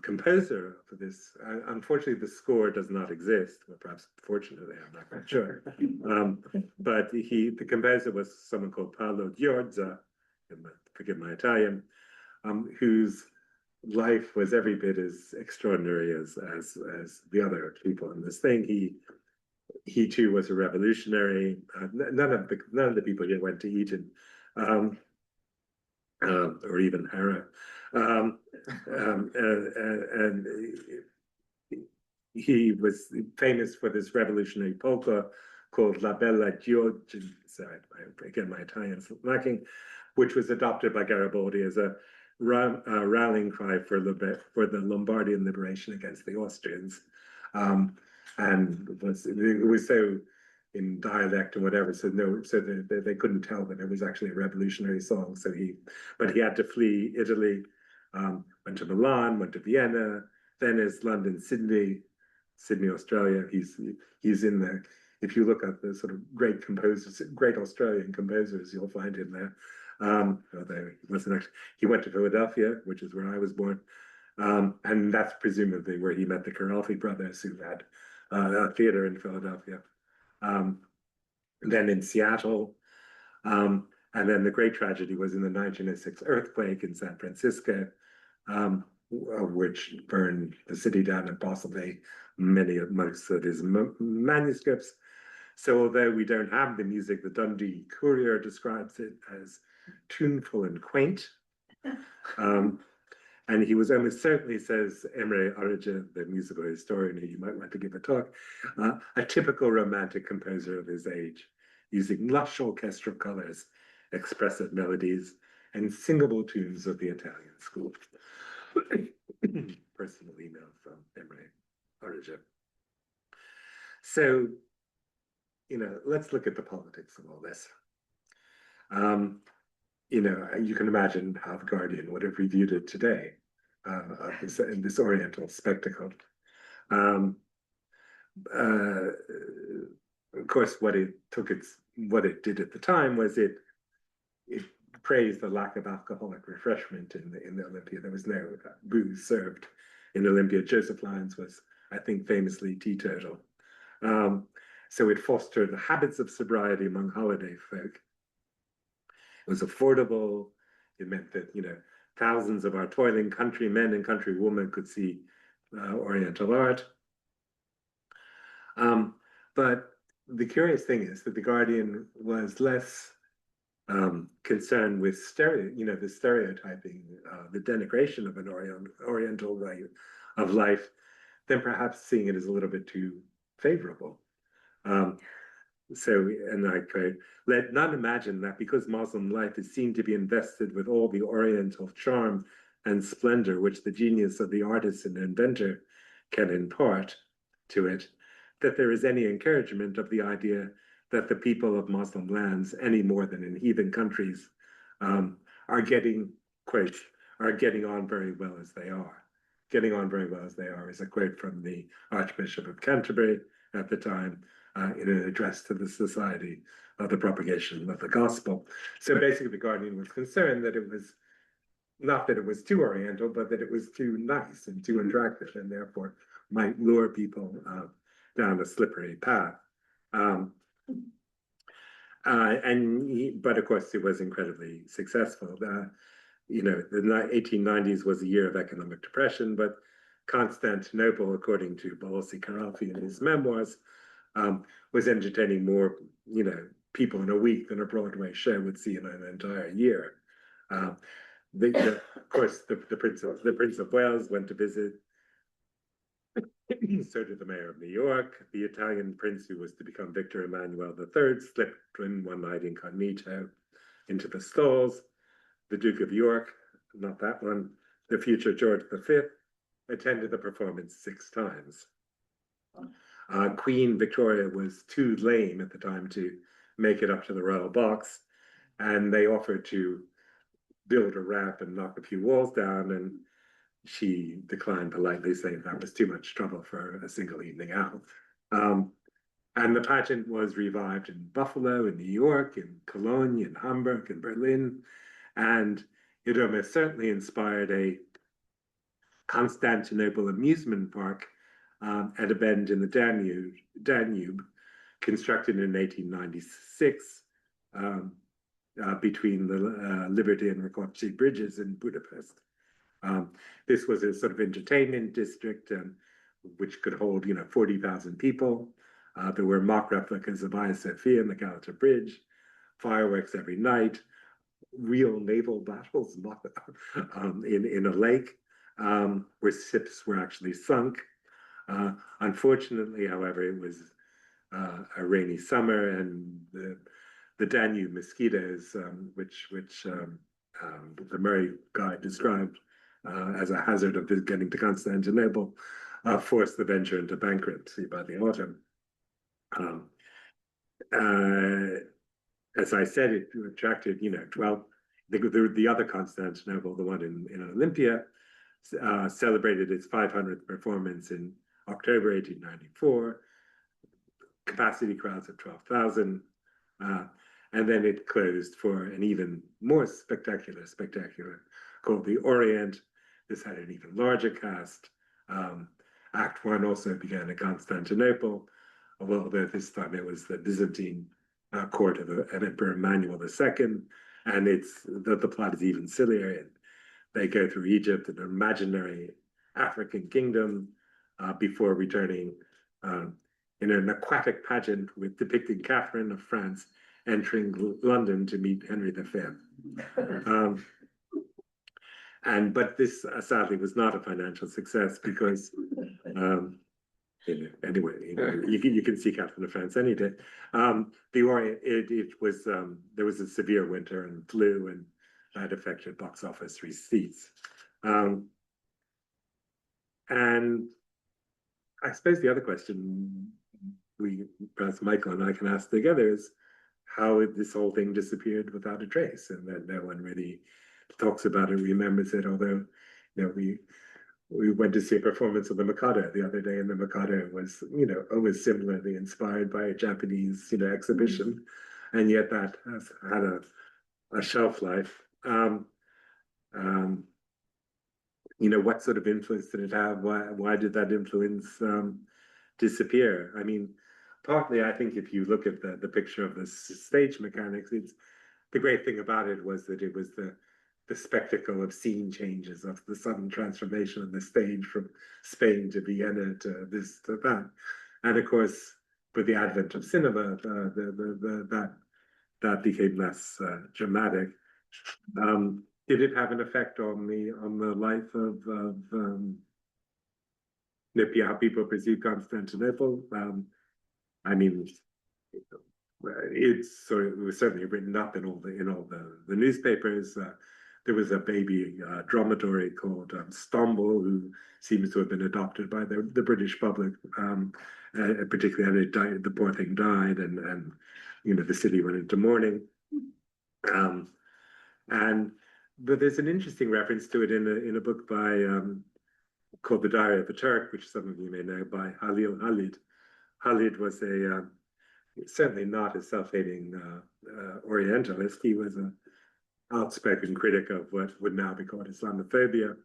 B: composer for this, unfortunately, the score does not exist. Well, perhaps fortunately, I'm not quite sure. But the composer was someone called Paolo Giorgia, forgive my Italian, whose life was every bit as extraordinary as the other people in this thing. He too was a revolutionary. None of the people here went to Eton, or even Harrow. And he was famous for this revolutionary polka called La Bella Giorgia. Sorry, again, my Italian's lacking, which was adopted by Garibaldi as a rallying cry for the Lombardian liberation against the Austrians. And it was so in dialect and whatever, so they couldn't tell that it was actually a revolutionary song. But he had to flee Italy, went to Milan, went to Vienna, Venice, London, Sydney, Australia. He's in there. If you look at the sort of great composers, great Australian composers, you'll find him there. Although he went to Philadelphia, which is where I was born, and that's presumably where he met the Kiralfy brothers, who had a theater in Philadelphia. Then in Seattle, and then the great tragedy was in the 1906 earthquake in San Francisco. which burned the city down and possibly most of his manuscripts. So although we don't have the music, the Dundee Courier describes it as tuneful and quaint. And he was almost certainly, says Emre Arıcı, the musical historian who you might want to give a talk, a typical romantic composer of his age, using lush orchestral colors, expressive melodies, and singable tunes of the Italian school. Personal email from Emre Arıcı. So, let's look at the politics of all this. You can imagine how the Guardian would have reviewed it today, in this Oriental spectacle. Of course, what it did at the time was it praised the lack of alcoholic refreshment in the Olympia. There was no booze served in Olympia. Joseph Lyons was, I think, famously teetotal. So it fostered the habits of sobriety among holiday folk. It was affordable. It meant that, thousands of our toiling countrymen and countrywomen could see Oriental art. But the curious thing is that the Guardian was less concerned with the stereotyping, the denigration of an Oriental way of life, than perhaps seeing it as a little bit too favorable. And I quote, "Let none imagine that because Muslim life is seen to be invested with all the Oriental charm and splendor which the genius of the artist and inventor can impart to it, that there is any encouragement of the idea that the people of Muslim lands, any more than in heathen countries, are getting on very well as they are." Getting on very well as they are is a quote from the Archbishop of Canterbury at the time, in an address to the Society of the Propagation of the Gospel. So basically, the Guardian was concerned that it was not that it was too Oriental, but that it was too nice and too attractive, and therefore might lure people down a slippery path. But of course, it was incredibly successful. The 1890s was a year of economic depression, but Constantinople, according to Bolossi Karafi in his memoirs, was entertaining more, people in a week than a Broadway show would see in an entire year. Of course, the Prince of Wales went to visit. So did the mayor of New York. The Italian prince who was to become Victor Emmanuel III slipped in one night incognito into the stalls. The Duke of York, not that one, the future George V, attended the performance 6 times. Queen Victoria was too lame at the time to make it up to the royal box, and they offered to build a ramp and knock a few walls down, and she declined politely, saying that was too much trouble for a single evening out. And the pageant was revived in Buffalo, in New York, in Cologne, in Hamburg, in Berlin, and it almost certainly inspired a Constantinople amusement park at a bend in the Danube, constructed in 1896 between the Liberty and Rákóczi bridges in Budapest. This was a sort of entertainment district which could hold, 40,000 people. There were mock replicas of Hagia Sophia and the Galata Bridge, fireworks every night, real naval battles in a lake where ships were actually sunk. Unfortunately, however, it was a rainy summer, and the Danube mosquitoes, which the Murray guide described as a hazard of getting to Constantinople, forced the venture into bankruptcy by the autumn. As I said, it attracted, 12. The other Constantinople, the one in Olympia, celebrated its 500th performance in October 1894. Capacity crowds of 12,000. And then it closed for an even more spectacular called the Orient. This had an even larger cast. Act 1 also began at Constantinople, although this time it was the Byzantine court of Emperor Emmanuel II, and the plot is even sillier. they go through Egypt, an imaginary African kingdom, before returning in an aquatic pageant with depicting Catherine of France entering London to meet Henry V. But this sadly was not a financial success because anyway, you can see Catherine of France any day. It was there was a severe winter and flu, and that affected box office receipts. And I suppose the other question perhaps Michael and I can ask together is how this whole thing disappeared without a trace, and that no one really talks about it, remembers it, although, we went to see a performance of the Mikado the other day, and the Mikado was, always similarly inspired by a Japanese, exhibition, and yet that has had a shelf life. What sort of influence did it have? Why did that influence disappear? I mean, partly, I think if you look at the picture of the stage mechanics, the great thing about it was that it was the spectacle of scene changes, of the sudden transformation on the stage from Spain to Vienna to this to that. And of course, with the advent of cinema, that became less dramatic. Did it have an effect on the life of Olympia, how people perceive Constantinople? I mean, it was certainly written up in all the newspapers. There was a baby dromedary called Stumble, who seems to have been adopted by the British public, particularly, and the poor thing died, and the city went into mourning. But there's an interesting reference to it in a book by called The Diary of a Turk, which some of you may know, by Halil Halid. Halid was certainly not a self-hating Orientalist. He was an outspoken critic of what would now be called Islamophobia,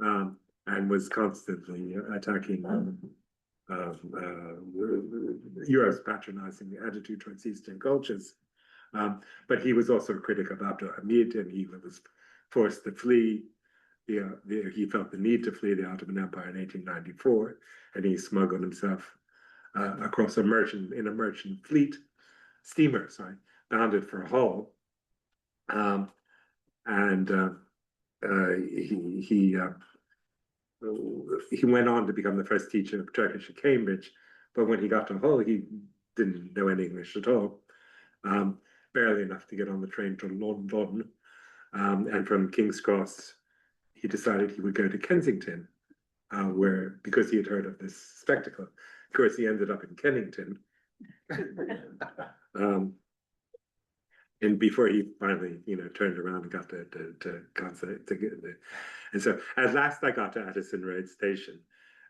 B: and was constantly attacking Europe's patronizing attitude towards Eastern cultures. But he was also a critic of Abdul Hamid, and he was forced to flee. He felt the need to flee the Ottoman Empire in 1894, and he smuggled himself across a merchant fleet steamer, bounded for Hull, he went on to become the first teacher of Turkish at Cambridge. But when he got to Hull, he didn't know any English at all, barely enough to get on the train to London. And from King's Cross, he decided he would go to Kensington, because he had heard of this spectacle. Of course, he ended up in Kennington. And before he finally, turned around and got to Constantinople. And so at last I got to Addison Road Station.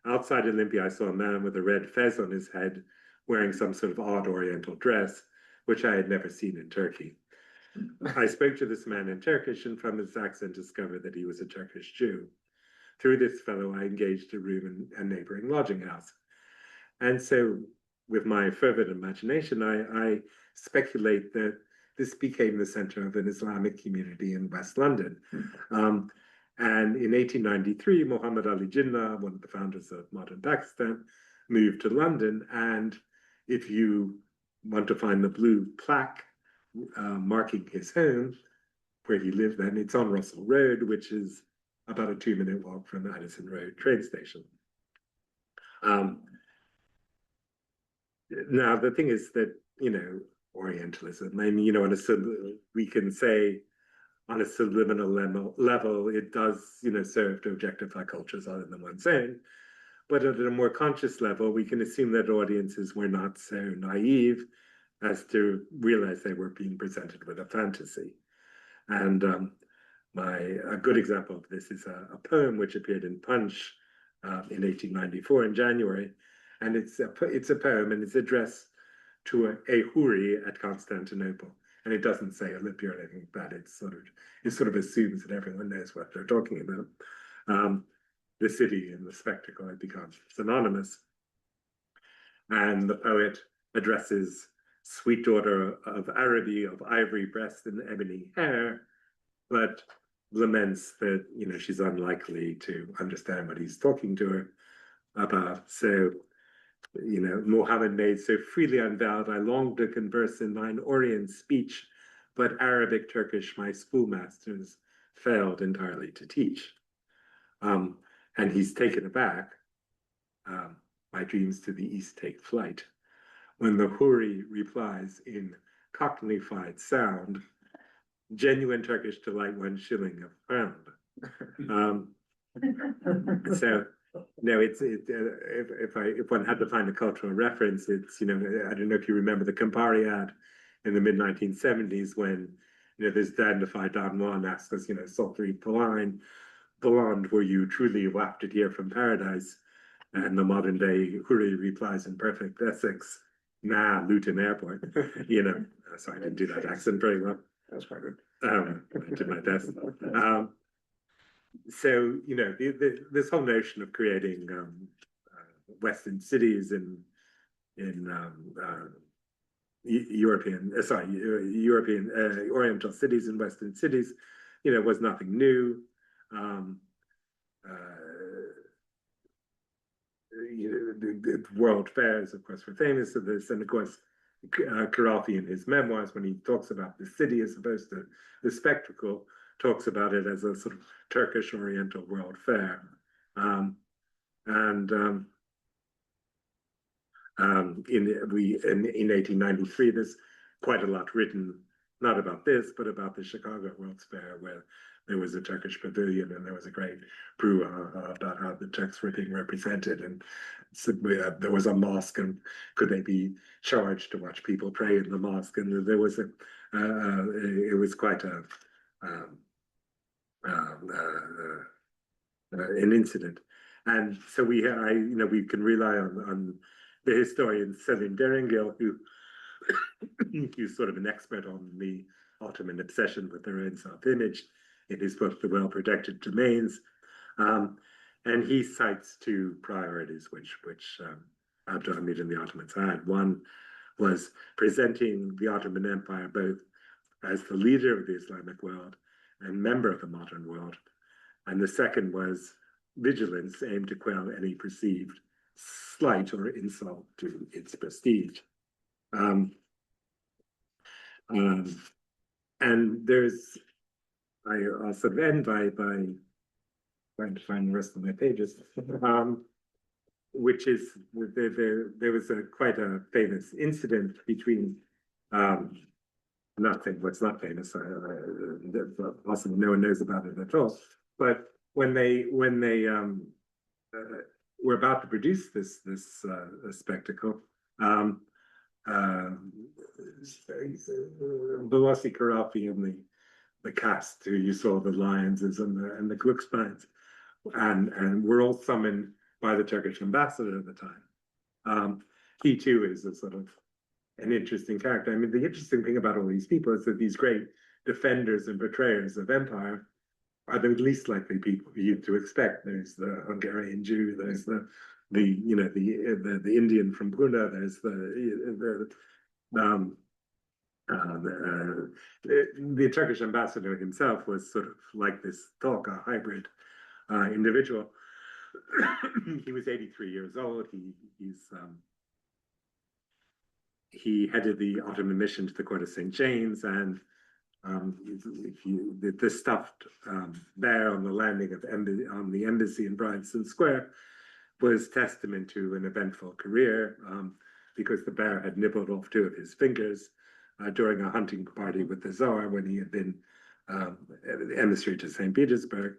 B: Outside Olympia, I saw a man with a red fez on his head, wearing some sort of odd Oriental dress, which I had never seen in Turkey. I spoke to this man in Turkish, and from his accent discovered that he was a Turkish Jew. Through this fellow, I engaged a room in a neighboring lodging house. And so, with my fervid imagination, I speculate that this became the center of an Islamic community in West London. And in 1893, Muhammad Ali Jinnah, one of the founders of modern Pakistan, moved to London. And if you want to find the blue plaque marking his home, where he lived then, it's on Russell Road, which is about a 2-minute walk from the Addison Road train station. Now, the thing is that, Orientalism, I mean, we can say on a subliminal level, it does, serve to objectify cultures other than one's own. But at a more conscious level, we can assume that audiences were not so naive as to realize they were being presented with a fantasy. And a good example of this is a poem which appeared in Punch in 1894 in January. And it's a poem, and it's addressed to a Houri at Constantinople. And it doesn't say Olympia or anything like that. It sort of assumes that everyone knows what they're talking about. The city and the spectacle had become synonymous. And the poet addresses sweet daughter of Araby, of ivory breast and ebony hair, but laments that, you know, she's unlikely to understand what he's talking to her about. So, you know, Mohammed made so freely unveiled, I long to converse in thine Orient speech, but Arabic, Turkish, my schoolmasters failed entirely to teach. And he's taken aback. My dreams to the east take flight. When the Huri replies in cockneyfied sound, genuine Turkish delight, 1 shilling a pound. So no, if one had to find a cultural reference, it's, you know, I don't know if you remember the Campari ad in the mid-1970s when, you know, this dandified Don Juan asks us, you know, sultry blonde, were you truly wafted here from paradise? And the modern day Huri replies in perfect Essex, nah, Luton Airport. You know, so I didn't do that accent very well.
A: That's quite good.
B: I did my best. So, you know, this whole notion of creating Western cities in European Oriental cities and Western cities, you know, was nothing new. The world fairs, of course, were famous for this, and of course, Gaddafi in his memoirs, when he talks about the city as opposed to the spectacle, talks about it as a sort of Turkish Oriental World Fair. In 1893, there's quite a lot written, not about this, but about the Chicago World's Fair, where there was a Turkish pavilion and there was a great brouhaha about how the Turks were being represented. And so there was a mosque, and could they be charged to watch people pray in the mosque? And there was it was quite an incident. And so we can rely on the historian Selim Deringil, who's sort of an expert on the Ottoman obsession with their own self-image in his book, The Well-Protected Domains. And he cites 2 priorities, which Abdulhamid and the Ottomans had. One was presenting the Ottoman Empire both as the leader of the Islamic world and member of the modern world. And the second was vigilance aimed to quell any perceived slight or insult to its prestige. And I'll sort of end by trying to find the rest of my pages, which is there was quite a famous incident between what's not famous, possibly no one knows about it at all. But when they were about to produce this spectacle, Velocity Karafi and the cast, who you saw, the Lions and the Glücksbeins, and were all summoned by the Turkish ambassador at the time. He too is a sort of an interesting character. I mean, the interesting thing about all these people is that these great defenders and betrayers of empire are the least likely people you to expect. There's the Hungarian Jew, there's the Indian from Pune, there's the Turkish ambassador himself was sort of like this Tolga hybrid individual. He was 83 years old. He headed the Ottoman mission to the court of St. James, and the stuffed bear on the landing on the embassy in Bryanston Square was testament to an eventful career, because the bear had nibbled off 2 of his fingers during a hunting party with the Tsar when he had been emissary to St. Petersburg.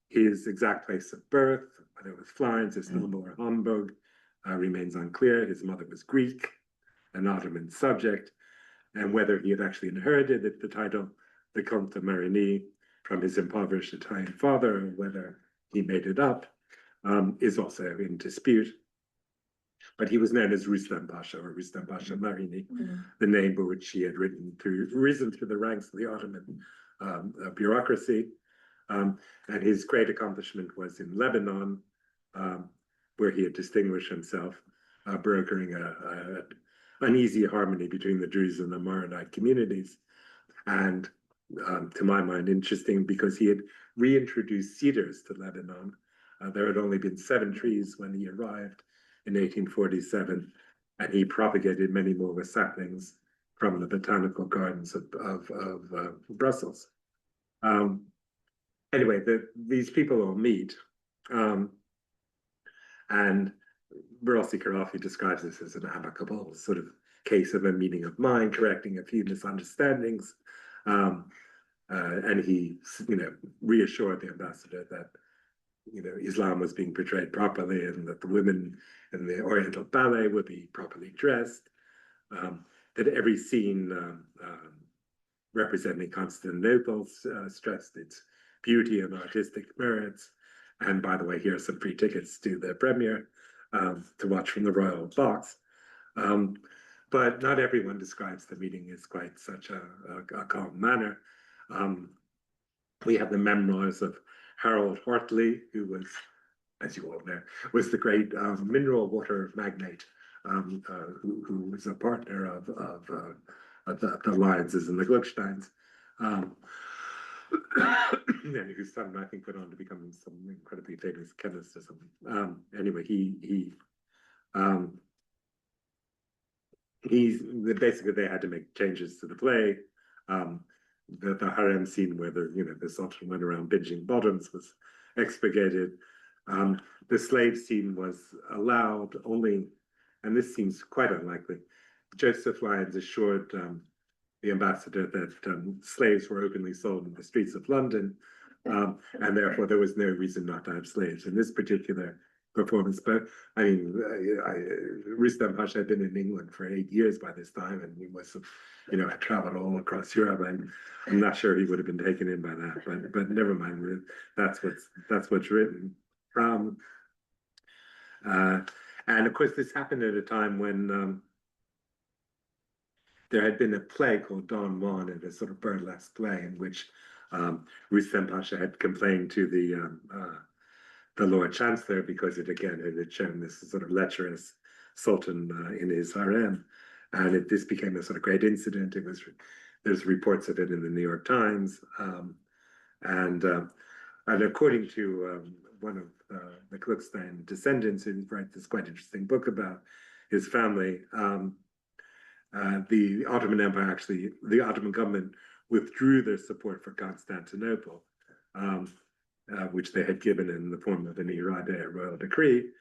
B: His exact place of birth, whether it was Florence, Istanbul, or Hamburg, remains unclear. His mother was Greek, an Ottoman subject, and whether he had actually inherited the title the Comte de Marigny from his impoverished Italian father, or whether he made it up, is also in dispute. But he was known as Rustam Pasha, or Rustam Pasha Marigny, the name by which he had risen through the ranks of the Ottoman bureaucracy. And his great accomplishment was in Lebanon, where he had distinguished himself, brokering an uneasy harmony between the Druze and the Maronite communities. And to my mind, interesting because he had reintroduced cedars to Lebanon. There had only been 7 trees when he arrived in 1847, and he propagated many more with saplings from the botanical gardens of Brussels. Anyway, these people all meet, and Rossi Carafi describes this as an amicable sort of case of a meeting of mind, correcting a few misunderstandings. And he, reassured the ambassador that, Islam was being portrayed properly and that the women in the Oriental ballet would be properly dressed, that every scene representing Constantinople stressed its beauty and artistic merits. And by the way, here are some free tickets to the premiere to watch from the royal box. But not everyone describes the meeting as quite such a calm manner. We have the memoirs of Harold Hartley, who was, as you all know, was the great mineral water magnate, who was a partner of the Lyonses and the Glucksteins, and whose son, I think, went on to become some incredibly famous chemist or something. Anyway, basically they had to make changes to the play. The harem scene where the sultan went around binging bottoms was expurgated. The slave scene was allowed only, and this seems quite unlikely. Joseph Lyons assured the ambassador that slaves were openly sold in the streets of London, and therefore there was no reason not to have slaves in this particular performance. But I mean, Rustam Pasha had been in England for 8 years by this time, and he was, had traveled all across Europe, and I'm not sure he would have been taken in by that. But never mind, that's what's written. And of course, this happened at a time when there had been a play called Don Juan, and a sort of burlesque play in which Rustam Pasha had complained to the Lord Chancellor because it had shown this sort of lecherous sultan in his harem, and this became a sort of great incident. There's reports of it in the New York Times, and according to one of the Gluckstein descendants who writes this quite interesting book about his family, the Ottoman Empire the Ottoman government withdrew their support for Constantinople, which they had given in the form of an irade, a royal decree,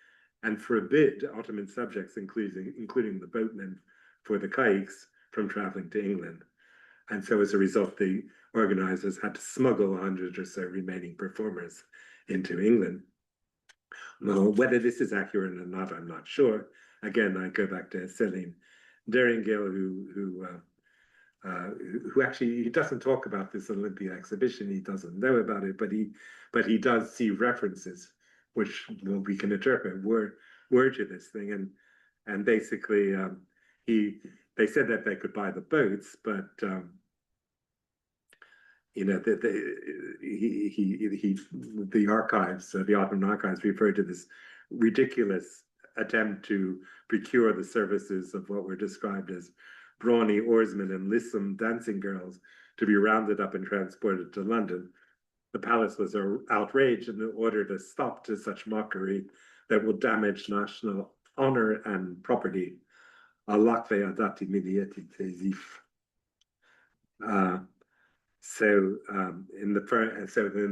B: and forbid Ottoman subjects, including the boatmen for the caiques, from traveling to England. And so as a result, the organizers had to smuggle 100 or so remaining performers into England. Well, whether this is accurate or not, I'm not sure. Again, I go back to Celine Deringil, who actually, he doesn't talk about this Olympia exhibition. He doesn't know about it, but he does see references, which we can interpret word to this thing. And basically, they said that they could buy the boats, but the archives, the Ottoman archives, referred to this ridiculous attempt to procure the services of what were described as brawny oarsmen and lissom dancing girls to be rounded up and transported to London. The palace was outraged and ordered a stop to such mockery that will damage national honor and property. So in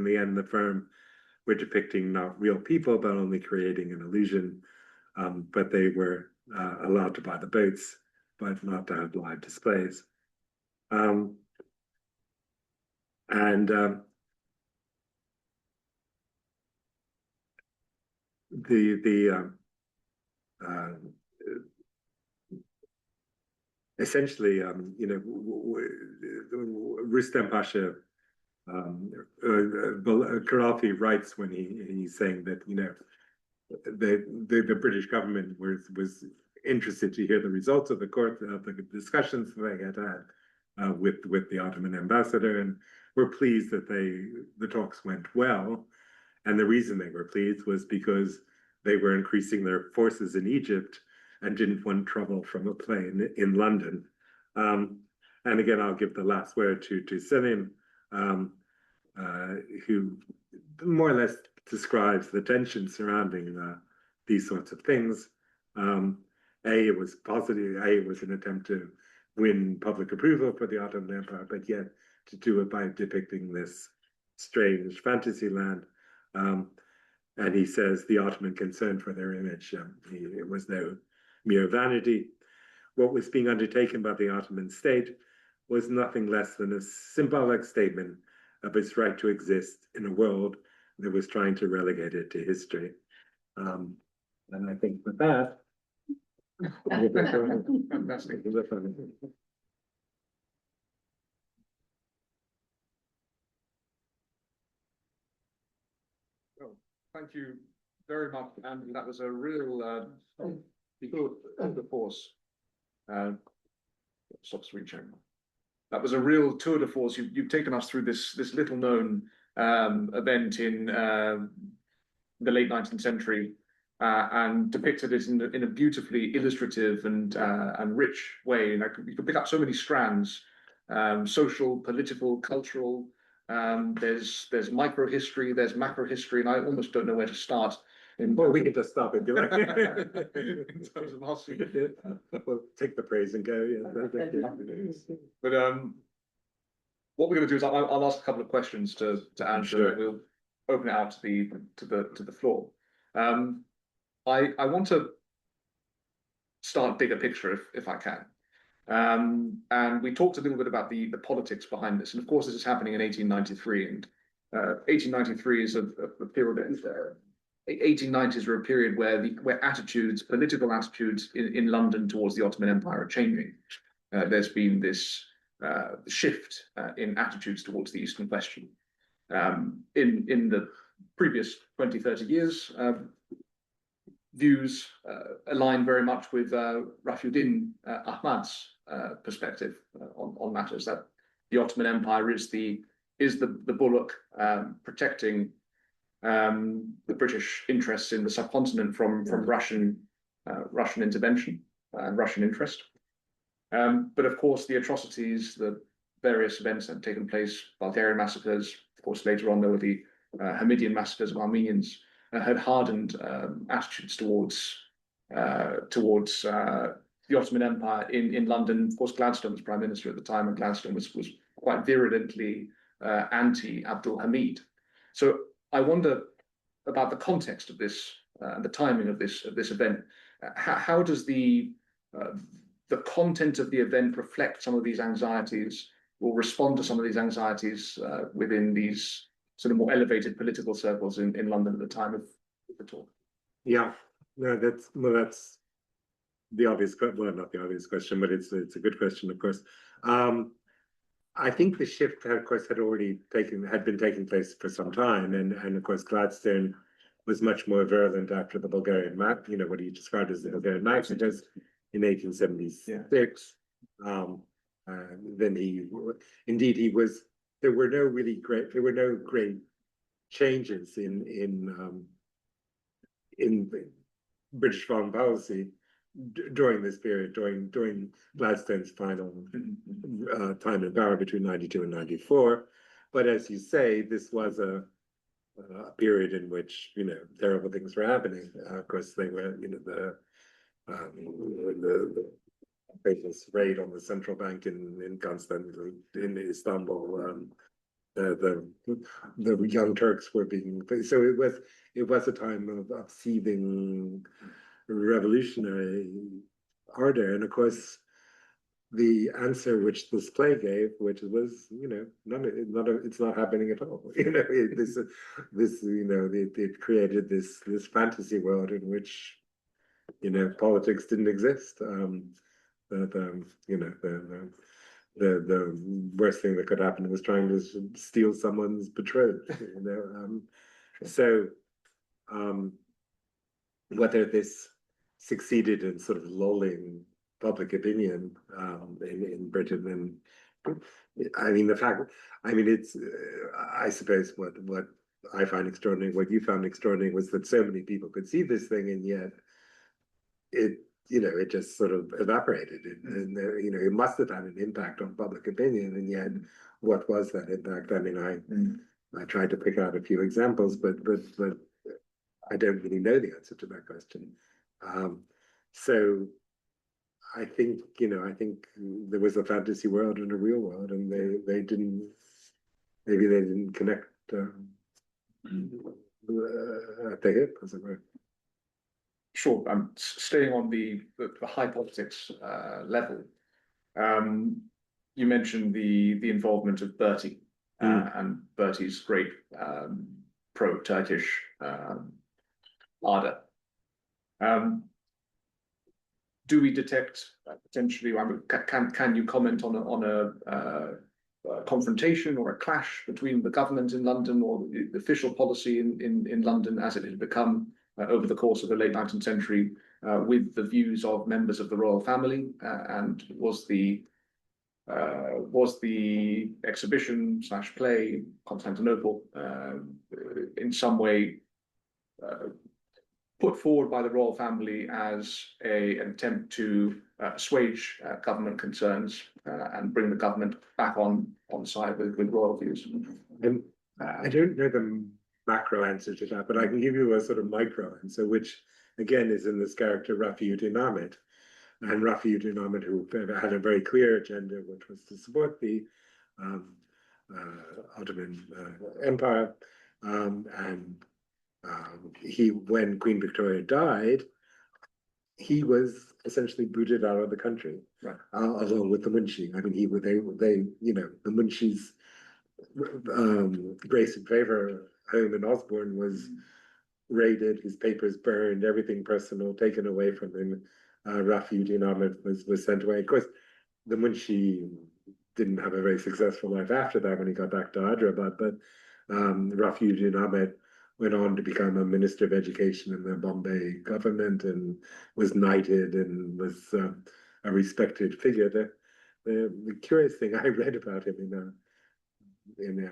B: the end, the firm were depicting not real people, but only creating an illusion. But they were allowed to buy the boats, but not to have live displays. Essentially, Rustam Pasha, Gaddafi writes when he's saying that the British government was interested to hear the results of the discussions they had with the Ottoman ambassador, and were pleased that the talks went well. And the reason they were pleased was because they were increasing their forces in Egypt and didn't want trouble from a plane in London. And again, I'll give the last word to Celine. um, who more or less describes the tension surrounding these sorts of things. It was positive. It was an attempt to win public approval for the Ottoman Empire, but yet to do it by depicting this strange fantasy land. And he says the Ottoman concern for their image, it was no mere vanity. What was being undertaken by the Ottoman state was nothing less than a symbolic statement of its right to exist in a world that was trying to relegate it to history. And I think with that,
A: Fantastic. Well, thank you very much, Andrew. That was a real tour de force. Stops reaching. That was a real tour de force. You've taken us through this little known event in the late 19th century and depicted it in a beautifully illustrative and rich way. And you can pick up so many strands: social, political, cultural. There's micro history, there's macro history, and I almost don't know where to start.
B: Well, we can just stop it.
A: In terms of asking.
B: We'll take the praise and go. Yeah.
A: But what we're going to do is I'll ask a couple of questions to Andrew.
B: Sure.
A: And we'll open it out to the floor. I want to start bigger picture if I can. And we talked a little bit about the politics behind this, and of course this is happening in 1893, and 1893 is a period. 1890s are a period where attitudes, political attitudes in London towards the Ottoman Empire are changing. There's been this shift in attitudes towards the Eastern question. In the previous 20, 30 years, views align very much with Rafiuddin Ahmad's perspective on matters, that the Ottoman Empire is the bulwark protecting the British interests in the subcontinent from Russian intervention and Russian interest. But of course, the atrocities, the various events that have taken place, Bulgarian massacres, of course, later on there were the Hamidian massacres of Armenians, had hardened attitudes towards the Ottoman Empire in London. Of course, Gladstone was Prime Minister at the time, and Gladstone was quite virulently anti-Abdul Hamid. So I wonder about the context of this, the timing of this event. How does the content of the event reflect some of these anxieties, or respond to some of these anxieties within these sort of more elevated political circles in London at the time of the talk?
B: Yeah, no, that's the obvious, well, not the obvious question, but it's a good question, of course. I think the shift, of course, had been taking place for some time, and of course Gladstone was much more virulent after the Bulgarian what he described as the Bulgarian massacres in 1876. Then he was. There were no great changes in British foreign policy during this period, during Gladstone's final time in power between 92 and 94. But as you say, this was a period in which terrible things were happening. Of course, they were the famous raid on the central bank in Constantinople, in Istanbul. The Young Turks were being, so it was a time of seething revolutionary ardor, and of course the answer which this play gave, which was it's not happening at all. It created this fantasy world in which politics didn't exist. The worst thing that could happen was trying to steal someone's betrothed. Whether this succeeded in sort of lulling public opinion in Britain, and it's I suppose what I find extraordinary, what you found extraordinary, was that so many people could see this thing, and yet it just sort of evaporated. And it must have had an impact on public opinion. And yet, what was that impact? I mean, I tried to pick out a few examples, but I don't really know the answer to that question. So I think there was a fantasy world and a real world, and they didn't connect at the hip, as it were.
A: Sure. I'm staying on the high politics level. You mentioned the involvement of Bertie and Bertie's great pro-Turkish ardor. Do we detect potentially? Can you comment on a confrontation or a clash between the government in London or the official policy in London as it had become over the course of the late 19th century with the views of members of the royal family? And was the exhibition / play Constantinople in some way put forward by the royal family as an attempt to assuage government concerns and bring the government back on side with royal views?
B: I don't know the macro answer to that, but I can give you a sort of micro answer, which again is in this character Rafi-ud-Din Ahmed. And Rafi-ud-Din Ahmed, who had a very clear agenda, which was to support the Ottoman Empire, and when Queen Victoria died, he was essentially booted out of the country,
A: right,
B: along with the Munshi. I mean, the Munshi's Grace and Favour home in Osborne was raided, his papers burned, everything personal taken away from him. Rafi-ud-Din Ahmed was sent away. Of course, the Munshi didn't have a very successful life after that when he got back to Hyderabad, but Rafi-ud-Din Ahmed went on to become a Minister of Education in the Bombay government and was knighted and was a respected figure. The curious thing I read about him in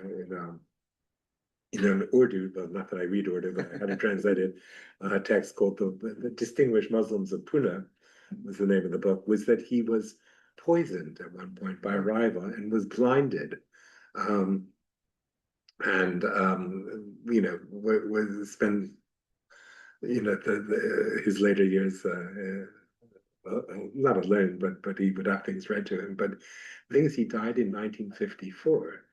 B: Urdu, well, not that I read Urdu, but I had a translated text called the Distinguished Muslims of Pune, was the name of the book, was that he was poisoned at one point by a rival and was blinded. Was spent his later years not alone, but he would have things read to him. But the thing is, he died in 1954.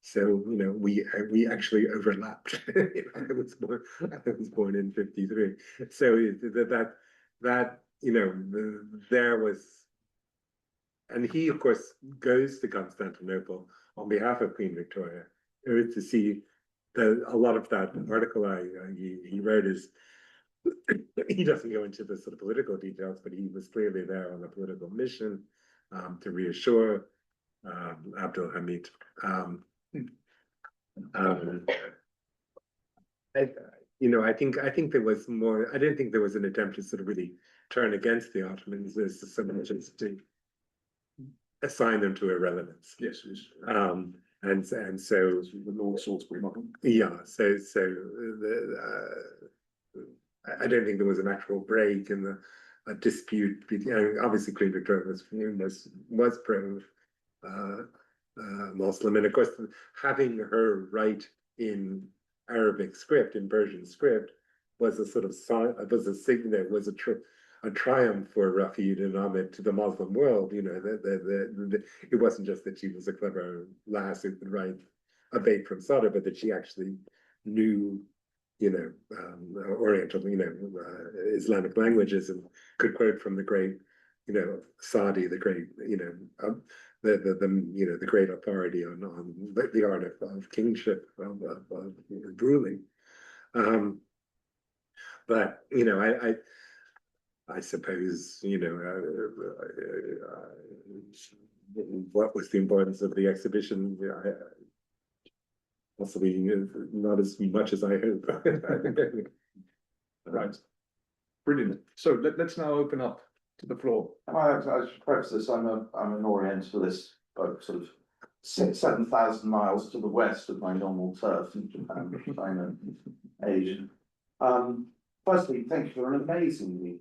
B: So we actually overlapped. I was born in 53. So there was, and he of course goes to Constantinople on behalf of Queen Victoria to see a lot of that article he wrote is. He doesn't go into the sort of political details, but he was clearly there on a political mission to reassure Abdul Hamid. I think there was more. I didn't think there was an attempt to sort of really turn against the Ottomans. There's so much just to assign them to irrelevance.
A: Yes.
B: And so
A: the Lord Salisbury model.
B: Yeah. So I don't think there was an actual break in a dispute. Obviously, Queen Victoria was pro Muslim, and of course, having her write in Arabic script, in Persian script, was a sort of was a signal, was a triumph for Rafi-ud-Din Ahmed to the Muslim world. It wasn't just that she was a clever lass who could write a bait from Sadr, but that she actually knew Oriental, Islamic languages, and could quote from the great, Sadi, the great, the great authority on the art of kingship, of ruling. But I suppose what was the importance of the exhibition? Possibly not as much as I hope.
A: Right. Brilliant. So let's now open up to the floor.
D: I should preface this. I'm an Orientalist, sort of 7,000 miles to the west of my normal turf in Japan, China, Asia. Firstly, thank you for an amazingly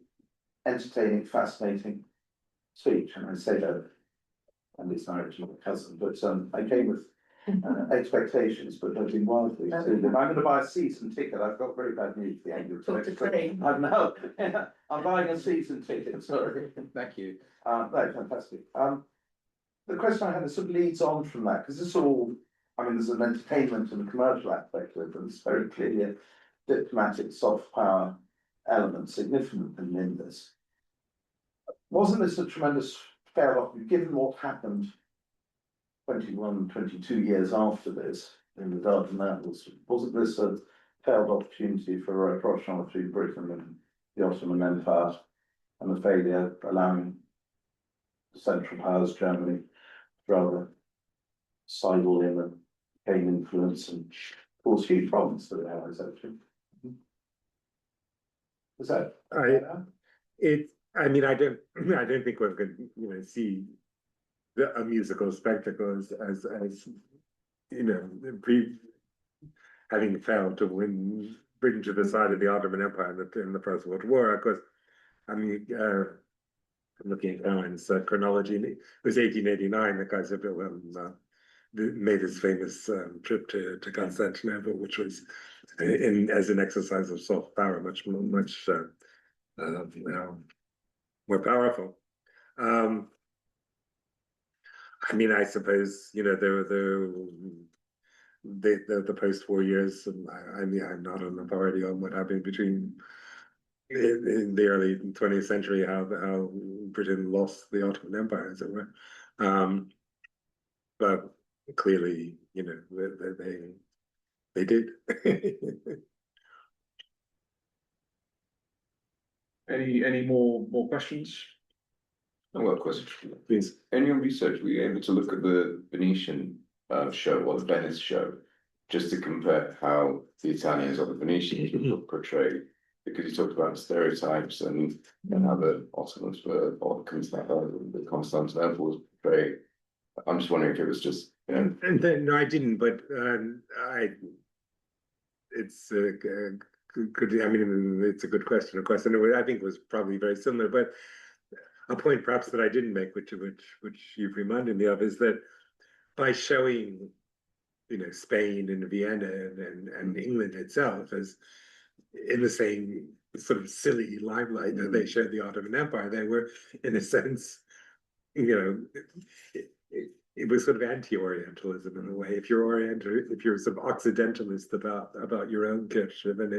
D: entertaining, fascinating speech, and I say that, and it's married to my cousin, but I came with expectations, but I've been wildly exceeded. I'm going to buy a season ticket. I've got very bad news for the Anglo.
C: Took the train.
D: I know. I'm buying a season ticket. Sorry.
A: Thank you.
D: No, fantastic. The question I had sort of leads on from that, because this all, I mean, there's an entertainment and a commercial aspect to it, but it's very clearly a diplomatic soft power element significant in this. Wasn't this a tremendous fail off, given what happened 21, 22 years after this in the Dardanelles? Wasn't this a failed opportunity for a rapprochement between Britain and the Ottoman Empire, and the failure allowing the Central Powers, Germany, rather sidle in and gain influence and cause huge problems for the Allies, actually? Is that?
B: I mean, I don't think we're going to, see a musical spectacle as having failed to win Britain to the side of the Ottoman Empire in the First World War. Of course, I mean, looking at Owen's chronology, it was 1889 that Kaiser Wilhelm made his famous trip to Constantinople, which was as an exercise of soft power, much more powerful. I mean, I suppose the post-war years. I mean, I'm not an authority on what happened between in the early 20th century, how Britain lost the Ottoman Empire, as it were. But clearly, they did.
A: Any more questions?
E: I've got a question.
B: Please.
E: In your research, were you able to look at the Venetian show or the Venice show, just to compare how the Italians or the Venetians were portrayed? Because you talked about stereotypes and how the Ottomans were, or the Constantinople was portrayed. I'm just wondering if it was just,
B: And then, no, I didn't, but it's I mean, it's a good question. A question I think was probably very similar, but a point perhaps that I didn't make, which you've reminded me of, is that by showing, Spain and Vienna and England itself as in the same sort of silly limelight that they showed the Ottoman Empire, they were, in a sense, it was sort of anti-Orientalism in a way. If you're sort of Occidentalist about your own culture, then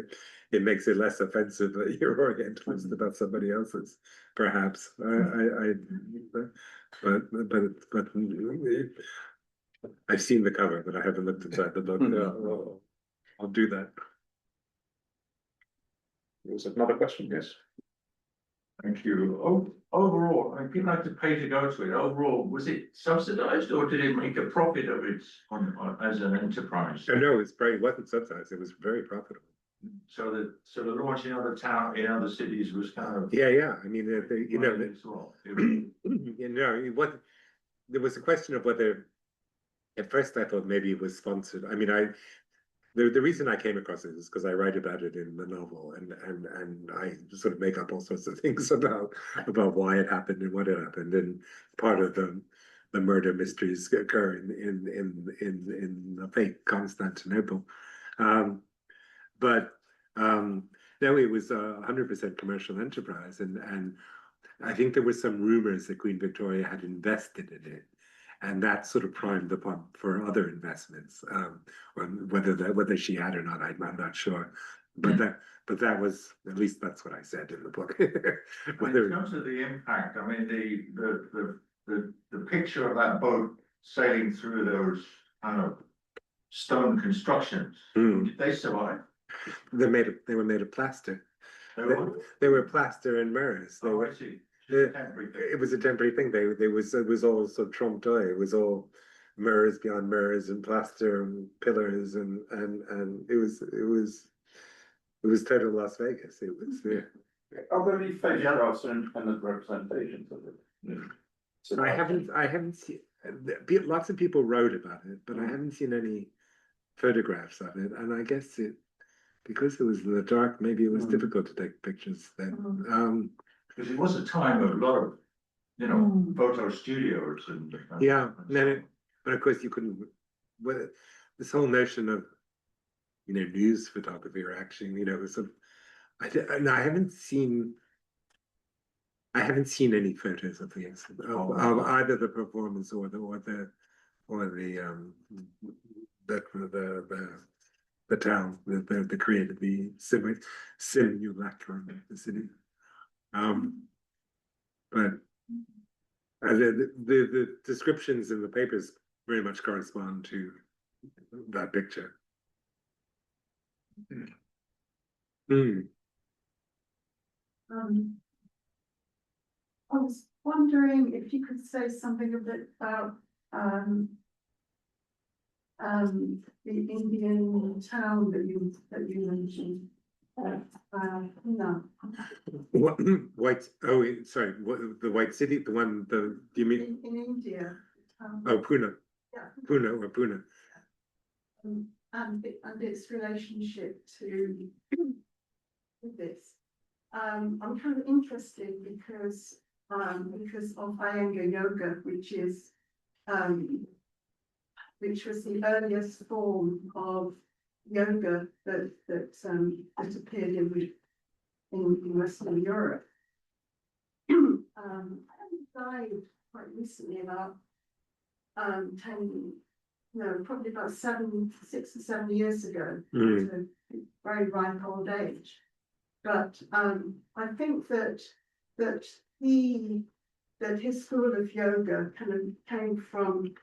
B: it makes it less offensive that you're Orientalist about somebody else's, perhaps. But I've seen the cover, but I haven't looked inside the book. I'll do that.
A: Was another question? Yes.
F: Thank you. Overall, I mean, people had to pay to go to it. Overall, was it subsidized or did it make a profit of it as an enterprise?
B: No, it wasn't subsidized. It was very profitable.
F: So the launch in other cities was kind of
B: Yeah. I mean,
F: as well.
B: it wasn't. There was a question of whether. At first, I thought maybe it was sponsored. I mean, the reason I came across it is because I write about it in the novel, and I sort of make up all sorts of things about why it happened and what it happened, and part of the murder mysteries occur in the fake Constantinople, but no, it was 100% commercial enterprise, and I think there were some rumors that Queen Victoria had invested in it. And that sort of primed the pump for other investments, whether she had or not, I'm not sure. But that was, at least that's what I said in the book.
F: In terms of the impact, I mean, the picture of that boat sailing through those kind of stone constructions, did they survive?
B: They were made of plaster. They were plaster and mirrors.
F: I see.
B: It was a temporary thing. It was all so trompe l'oeil. It was all mirrors beyond mirrors and plaster and pillars and it was total Las Vegas. It was.
D: Are there any photographs or independent representations of it? So
B: I haven't seen. Lots of people wrote about it, but I haven't seen any photographs of it. And I guess because it was in the dark, maybe it was difficult to take pictures then.
F: Because it was a time of a lot of, you know, photo studios and.
B: Yeah,
F: and
B: then
F: so
B: it, but of course you couldn't, well, this whole notion of, you know, news photography or action, you know, sort of, and I haven't seen any photos of the of either the performance or the town, the created the simulacrum of the city. But the descriptions in the papers very much correspond to that picture.
C: I was wondering if you could say something a bit about the Indian town that you mentioned. No.
B: What white? Oh, sorry. What the White City? The one? Do you mean?
C: In India.
B: Oh, Pune.
C: Yeah.
B: Pune.
C: And its relationship to this. I'm kind of interested because of Iyengar yoga, which was the earliest form of yoga that appeared in Western Europe. Died quite recently, about 10, no, probably about 6 or 7 years ago, at a very ripe old age. But I think that his school of yoga kind of came from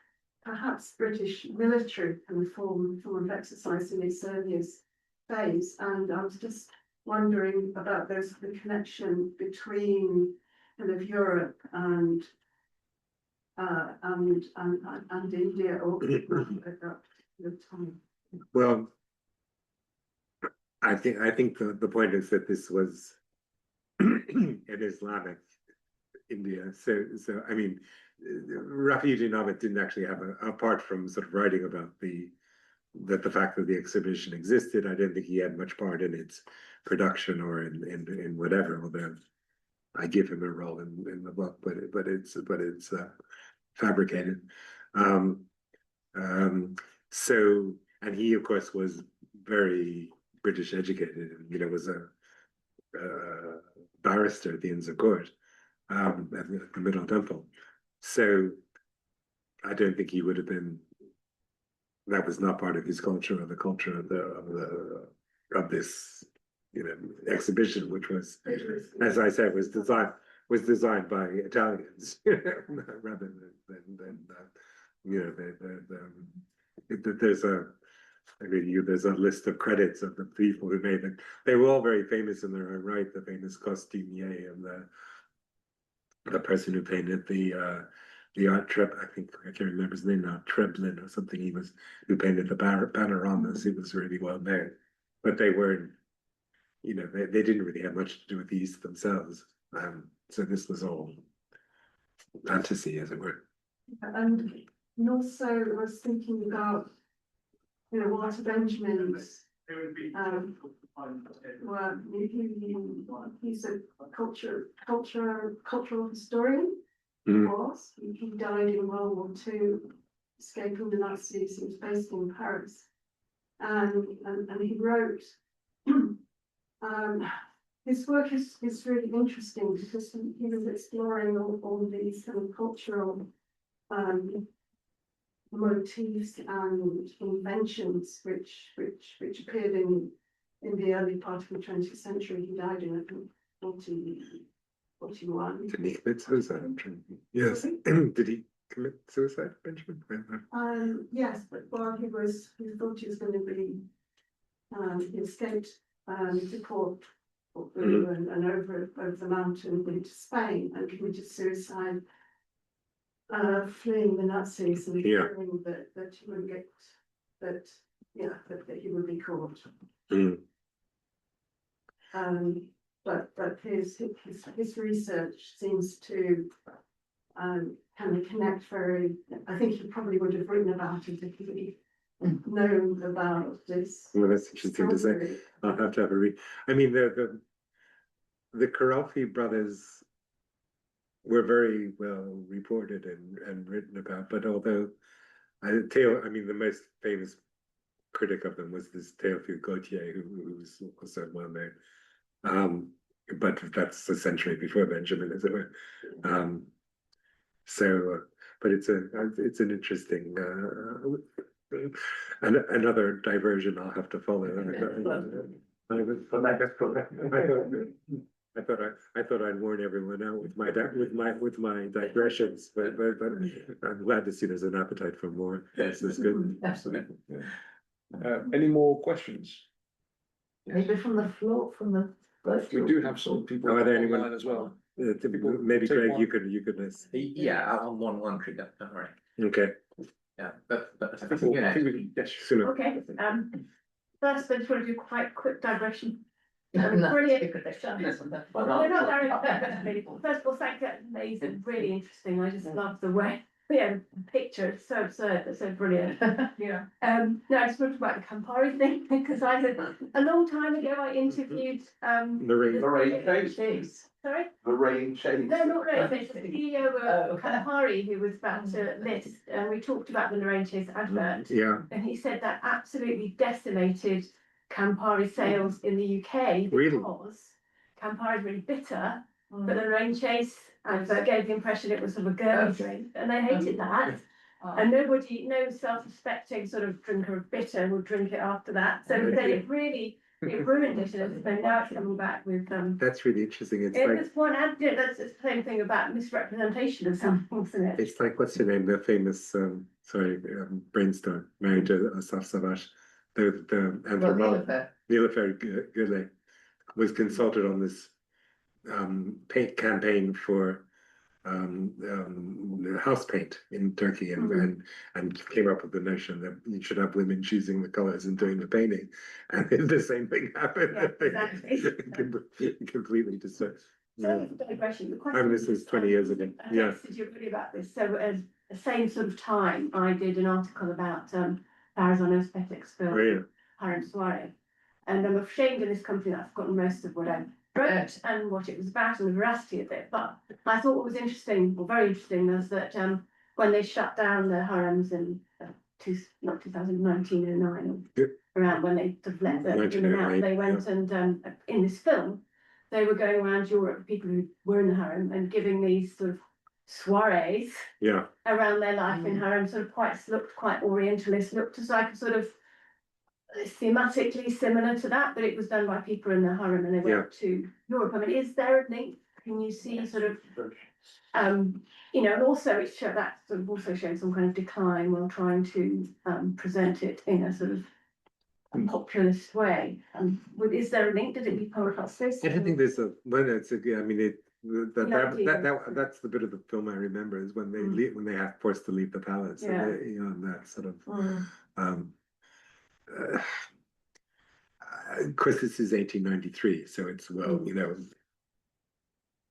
C: perhaps British military kind of form of exercise in its earliest phase, and I was just wondering about the connection between kind of Europe and India or at that particular time.
B: Well, I think the point is that this was an Islamic India. So I mean, Rafiuddin Ahmed didn't actually have apart from sort of writing about the fact that the exhibition existed. I don't think he had much part in its production or in whatever. Although I give him a role in the book, but it's fabricated. So, and he of course was very British educated, and you know was a barrister at the Inns of Court at the Middle Temple. So I don't think he would have been. That was not part of his culture or the culture of this, you know, exhibition, which was, as I said, was designed by Italians rather than you know there's a list of credits of the people who made it. They were all very famous in their own right. The famous costumier and the person who painted the art I think I can't remember his name now, Treblin or something. Who painted the panoramas. He was really well known, but they weren't. You know, they didn't really have much to do with the East themselves. So this was all fantasy, as it were.
C: And also I was thinking about, you know, Walter Benjamin's work. He's a cultural historian. He died in World War II, escaping the Nazis. He was based in Paris, and he wrote. His work is really interesting because he was exploring all these kind of cultural motifs and inventions which appeared in the early part of the 20th century. He died in 1941.
B: Did he commit suicide? Yes. Did he commit suicide, Benjamin?
C: Yes, but while he thought he was going to be, he escaped to Corfu and over the mountain into Spain and committed suicide, fleeing the Nazis and fearing that he would get that he would be caught. But his research seems to kind of connect very. I think he probably would have written about it if he known about this.
B: Well, that's interesting to say. I'll have to have a read. I mean, the Karolfi brothers were very well reported and written about, but although I mean, the most famous critic of them was this Théophile Gautier, who was also well known. But that's a century before Benjamin, as it were. But it's an interesting another diversion I'll have to follow. I thought I'd warn everyone out with my digressions, but I'm glad to see there's an appetite for more. This is good.
E: Absolutely, yeah.
A: Any more questions?
G: Maybe from the floor, from the.
A: We do have some people
B: Are there
A: online
B: anyone
A: as well.
B: Maybe
A: take
B: Greg,
A: one.
B: you could.
H: Yeah, on one trigger, don't worry.
B: Okay.
H: Yeah, but
A: I think we, yes.
B: Sooner.
C: Okay, first I just want to do quite a quick digression.
G: No,
C: Brilliant.
G: Well,
C: We're not very First of all, thank you, that's amazing, really interesting, I just love the way, the picture, it's so absurd, it's so brilliant.
G: Yeah.
C: No, I just wanted to talk about the Campari thing, because a long time ago, I interviewed,
B: Lorraine
D: Chase.
C: Sorry?
D: Lorraine Chase.
C: No, not really, it's the CEO
G: Oh,
C: of Campari who was about to list, and we talked about the Lorraine Chase advert.
B: Yeah,
C: And he said that absolutely decimated Campari sales in the UK
B: Really?
C: because Campari is really bitter, but the Lorraine Chase advert gave the impression it was sort of a girly drink, and they hated that. And nobody, no self-respecting sort of drinker of bitter would drink it after that. So then it ruined it, and now it's coming back with
B: that's really interesting. It's
C: it
B: like
C: was one advert. That's the same thing about misrepresentation of something, isn't it?
B: it's like what's her name? The famous brainstorm married to Asaf Savash. The anthropologist Niloufer Goulet was consulted on this paint campaign for house paint in Turkey and came up with the notion that you should have women choosing the colors and doing the painting, and the same thing happened.
C: Yeah, exactly.
B: Completely disturbed.
C: So digression. The question.
B: I mean, this was 20 years ago.
C: I
B: Yeah.
C: texted you really about this. So at the same sort of time, I did an article about Farazan Özpetek's film
B: Oh, yeah.
C: Harem Soiree, and I'm ashamed in this company that I've forgotten most of what I wrote and what it was about and the veracity of it. But I thought what was interesting, or very interesting, was that when they shut down the harems in not 2019 or 9,
B: Yep.
C: around when they sort of let the women out,
B: 1908,
C: they went and in this film, they were going around Europe, people who were in the harem, and giving these sort of soirees
B: Yeah.
C: around their life in harem, sort of looked quite orientalist, looked as like a sort of thematically similar to that, but it was done by people in the harem and they went to Europe. I mean, is there a link? Can you see sort of, and also it showed that sort of also showed some kind of decline while trying to present it in a sort of populist way. Is there a link? Did it become
B: I don't think there's it's I mean, that's the bit of the film I remember is when they leave, when they have forced to leave the palace.
C: Yeah.
B: And that sort of. Of course, this is 1893, so it's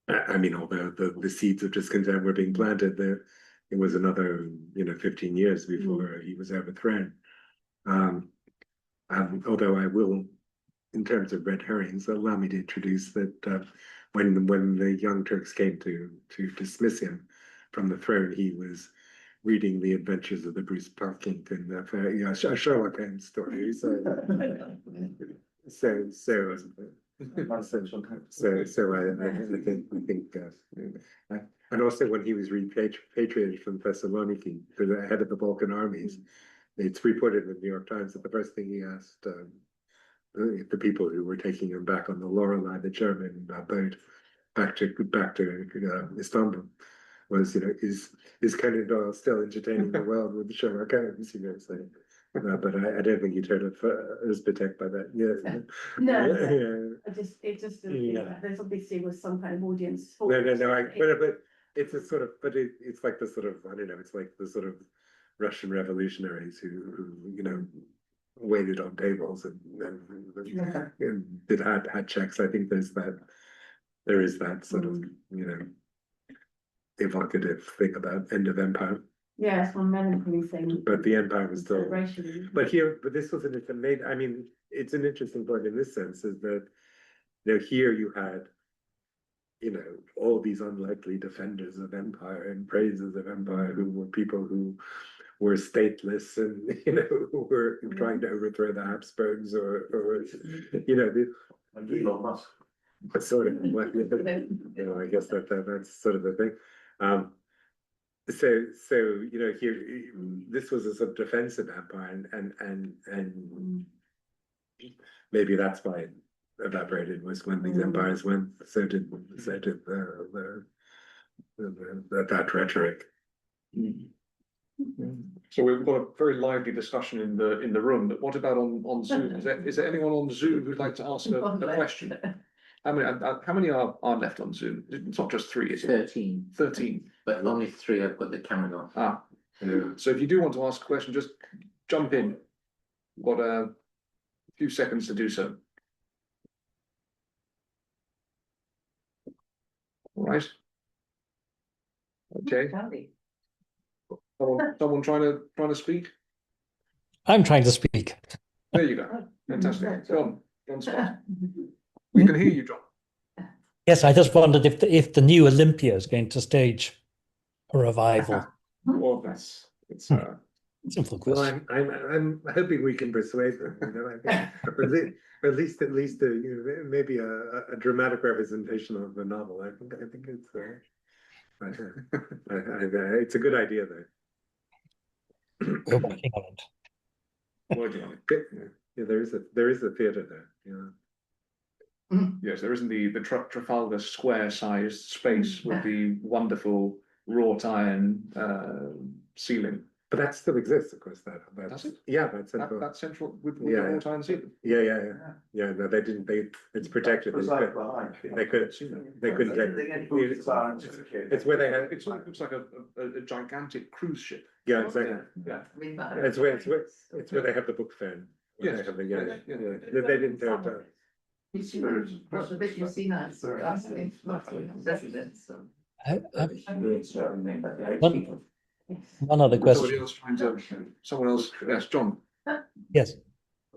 B: I mean, although the seeds of discontent were being planted, there it was another 15 years before he was overthrown. Although I will, in terms of red herrings, allow me to introduce that when the Young Turks came to dismiss him from the throne, he was reading The Adventures of the Bruce Parkington, a Sherlock Holmes story. I think, and also when he was repatriated from Thessaloniki to the head of the Balkan armies, it's reported in the New York Times that the first thing he asked the people who were taking him back on the Lorelei, the German boat, back to Istanbul, was is Conan Doyle still entertaining the world with the Sherlock Holmes? But I don't think you'd heard of Özpetek by that. Yeah.
C: No. There's obviously was some kind of audience.
B: No. But it's a sort of, it's like the sort of, I don't know, it's like the sort of Russian revolutionaries who waited on tables and did had checks. I think there is that sort of evocative thing about end of empire.
C: Yeah, it's one melancholy thing.
B: But the empire was still.
C: Racially.
B: But this was an amazing. I mean, it's an interesting point in this sense is that here you had you know, all these unlikely defenders of empire and praisers of empire who were people who were stateless and, you know, who were trying to overthrow the Habsburgs or you know,
D: Elon Musk.
B: sort of, you know, I guess that's sort of the thing. So you know, here this was a sort of defensive empire, and maybe that's why it evaporated, was when these empires went. So did that rhetoric.
A: So we've got a very lively discussion in the room, but what about on Zoom? Is there anyone on Zoom who'd like to ask a question? How many are left on Zoom? It's not just 3, is it?
H: 13,
A: 13.
H: but only 3 I've got the camera on.
A: Ah, so if you do want to ask a question, just jump in. You've got a few seconds to do so. All right. Okay. Someone trying to speak?
I: I'm trying to speak.
A: There you go. Fantastic. John Scott. We can hear you, John.
I: Yes, I just wondered if the new Olympia is going to stage a revival.
A: Well, it's
I: Simple
B: Well,
I: question.
B: I'm hoping we can persuade them, you know, I think, or at least you know, maybe a dramatic representation of the novel. I think it's it's a good idea though.
I: We're working on it.
A: working on it.
B: Yeah, there is a theatre there, you know.
A: Yes, there isn't the Trafalgar Square sized space with the wonderful wrought iron ceiling.
B: But that still exists, of course.
A: Does it?
B: Yeah, that's central.
A: That's central with
B: Yeah,
A: the wrought iron ceiling.
B: Yeah. No, they didn't. It's protected.
D: It's like behind.
B: They couldn't It's where they had.
A: It looks like a gigantic cruise ship.
B: Yeah, exactly.
A: Yeah.
B: It's where they have the book fair.
A: Yes.
B: They have the, They didn't tear it down.
G: The bit you've seen us, residents.
I: One other question.
A: Someone else, yes, John.
I: Yes.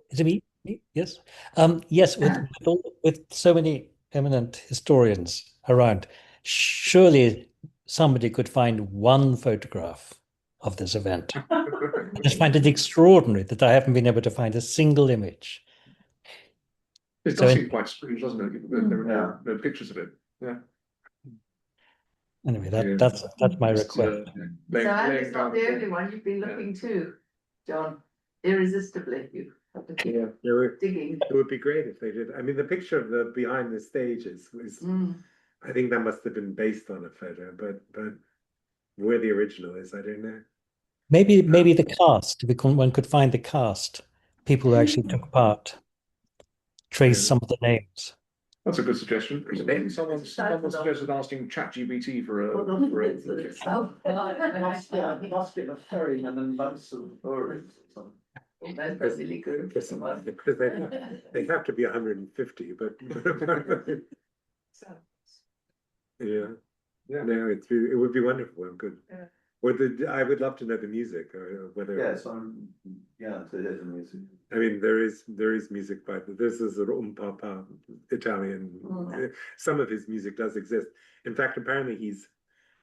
I: Is it me? Yes. Yes, with so many eminent historians around, surely somebody could find one photograph of this event. I just find it extraordinary that I haven't been able to find a single image.
A: It does seem quite strange, doesn't it? There are no pictures of it. Yeah.
I: Anyway, that's my request.
G: So Andy's not the only one you've been looking to, John, irresistibly. You have to keep digging.
B: It would be great if they did. I mean, the picture of the behind the stage is I think that must have been based on a photo, but where the original is, I don't know.
I: Maybe the cast, if one could find the cast, people who actually took part, trace some of the names.
A: That's a good suggestion. Someone suggested asking ChatGPT for a.
D: Must be a ferryman and most of the tourists or something.
G: That's really good.
B: Because they have to be 150, but no, it would be wonderful. I'm good.
G: Yeah.
B: Or I would love to know the music, or whether.
D: Yes, to hear the music.
B: I mean, there is music by this is a Papa Italian. Some of his music does exist. In fact, apparently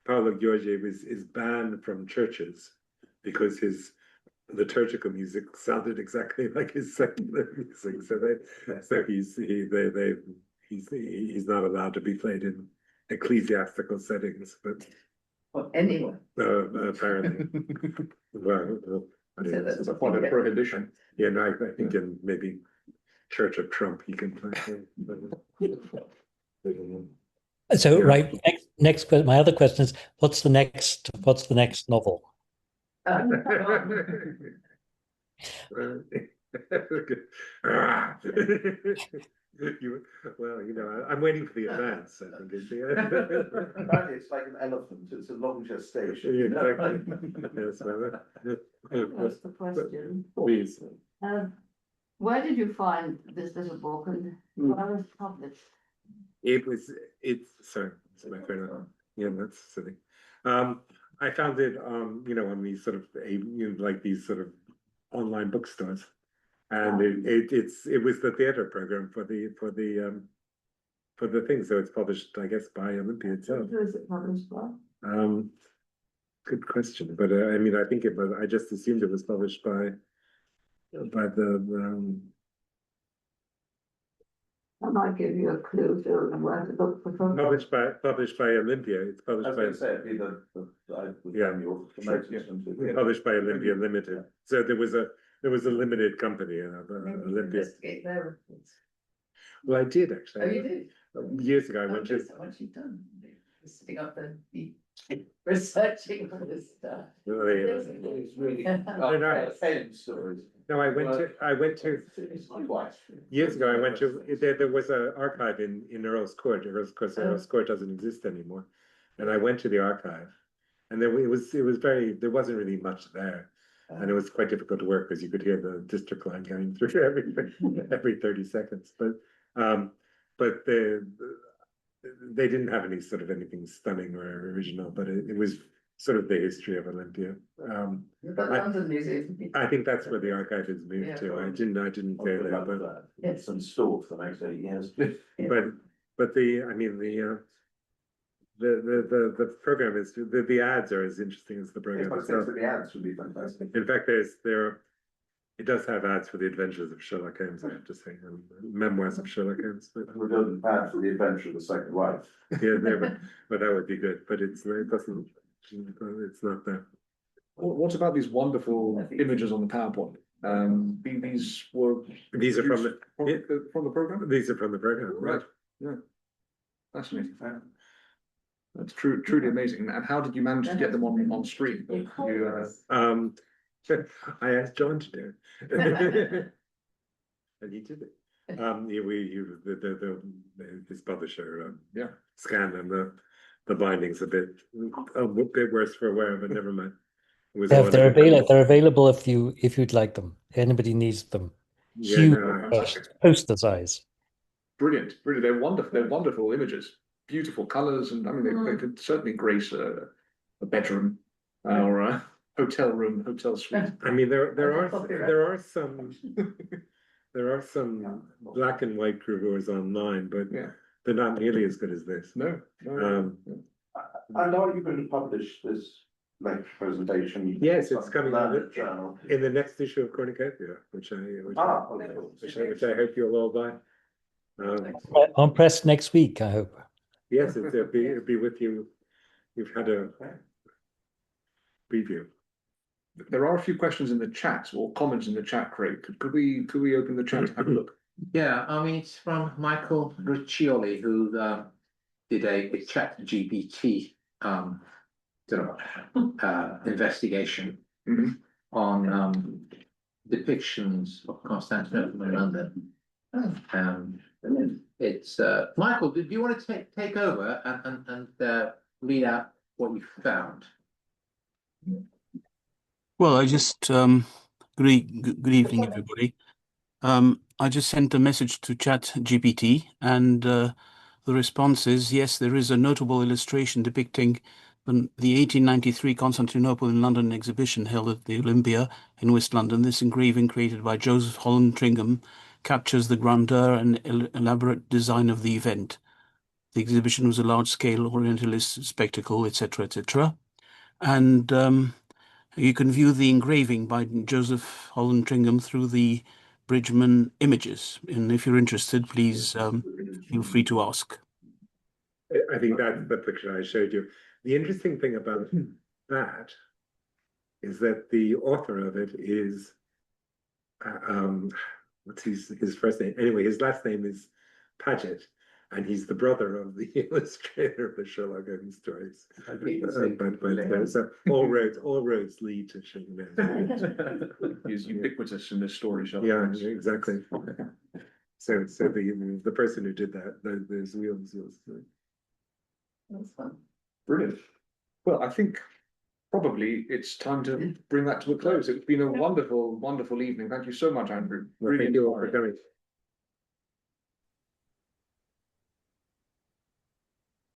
B: Paolo Giorgi is banned from churches because the liturgical music sounded exactly like his secular music. So he's not allowed to be played in ecclesiastical settings, but.
G: Well, anyway.
B: Apparently. Well, I don't know.
A: It's a point of prohibition.
B: Yeah, no, I think in maybe Church of Trump he can play.
I: So next question. My other question is, what's the next novel?
B: Well, you know, I'm waiting for the advance. I think
D: Apparently it's like an elephant, it's a long gestation.
G: That's the question.
B: Please.
G: Where did you find this little book and where was it published?
B: Sorry, it's my phone. Yeah, that's silly. I found it you know, on these sort of like these sort of online bookstores. And it was the theater program for the thing, so it's published, I guess, by Olympia itself.
G: Who is it published by?
B: Good question, but I mean, I think it was, I just assumed it was published by the,
G: That might give you a clue if you're where to look for.
B: published by Olympia, it's
D: I
B: published
D: was
B: by,
D: gonna say, it'd be
B: Yeah. published by Olympia Limited. So there was a limited company, Olympia.
G: Investigate their reports.
B: Well, I did actually.
G: Oh, you did?
B: Years ago, I went to,
G: Once you've done, you're sitting up and researching all this stuff.
D: It's really.
B: No, I went to, years ago, I went to, there was an archive in Earl's Court. Of course, Earl's Court doesn't exist anymore. And I went to the archive, and it was very, there wasn't really much there. And it was quite difficult to work because you could hear the district line going through every 30 seconds. But they didn't have any sort of anything stunning or original, but it was sort of the history of Olympia.
G: The London Museum.
B: I think that's where the archive is moved
G: Yeah.
B: to. I didn't go there, but
G: Yes.
D: And stored for the next 8 years.
B: but the program is, the ads are as interesting as the program itself.
D: The ads would be fantastic.
B: In fact, it does have ads for the adventures of Sherlock Holmes, I have to say, and memoirs of Sherlock Holmes. But
D: We're building ad for the adventure of the second wife.
B: yeah, but that would be good. But it doesn't. It's not that.
A: What about these wonderful images on the PowerPoint? These are
B: These are
A: from the program?
B: These are from the program,
A: Right, yeah. Fascinating. That's truly amazing. And how did you manage to get them on screen?
B: I asked John to do it. And he did it. His publisher,
A: Yeah.
B: scanned them. The binding's a bit worse for wear, but never mind. It was
I: They're available if you'd like them. Anybody needs them.
B: Yeah,
I: Huge,
B: no,
I: poster size.
A: Brilliant. They're wonderful. They're wonderful images. Beautiful colours, and I mean they could certainly grace a bedroom or a hotel room, hotel suite.
B: I mean, there are some black and white gravures online, but
A: Yeah.
B: they're not nearly as good as this.
A: No.
D: And are you going to publish this lecture presentation?
B: Yes, it's coming out
D: Learned Journal.
B: in the next issue of Cornucopia, which I hope you'll all buy.
I: On press next week, I hope.
B: Yes, it'll be with you. You've had a preview.
A: There are a few questions in the chat or comments in the chat, Craig. Could we open the chat to have a look?
H: Yeah, I mean, it's from Michael Riccioli, who did a chat GPT investigation
A: Mhm.
H: on depictions of Constantinople in London. It's Michael, do you want to take over and read out what you found?
J: Well, I just good evening, everybody. I just sent a message to Chat GPT, and the response is yes, there is a notable illustration depicting the 1893 Constantinople in London exhibition held at the Olympia in West London. This engraving, created by Joseph Holland Tringham, captures the grandeur and elaborate design of the event. The exhibition was a large-scale Orientalist spectacle, etc., etc. And you can view the engraving by Joseph Holland Tringham through the Bridgman images. And if you're interested, please feel free to ask.
B: I think that's the picture I showed you. The interesting thing about that is that the author of it is, what's his first name? Anyway, his last name is Paget, and he's the brother of the illustrator of the Sherlock Holmes stories. So all roads lead to Sherlock Holmes.
A: He's ubiquitous in this story, Sherlock
B: Yeah,
A: Holmes.
B: exactly. So the person who did that, there's wheels.
G: That's fun.
A: Brilliant. Well, I think probably it's time to bring that to a close. It's been a wonderful, wonderful evening. Thank you so much, Andrew.
B: Well,
A: Really
B: thank you all for
A: inspiring.
B: coming.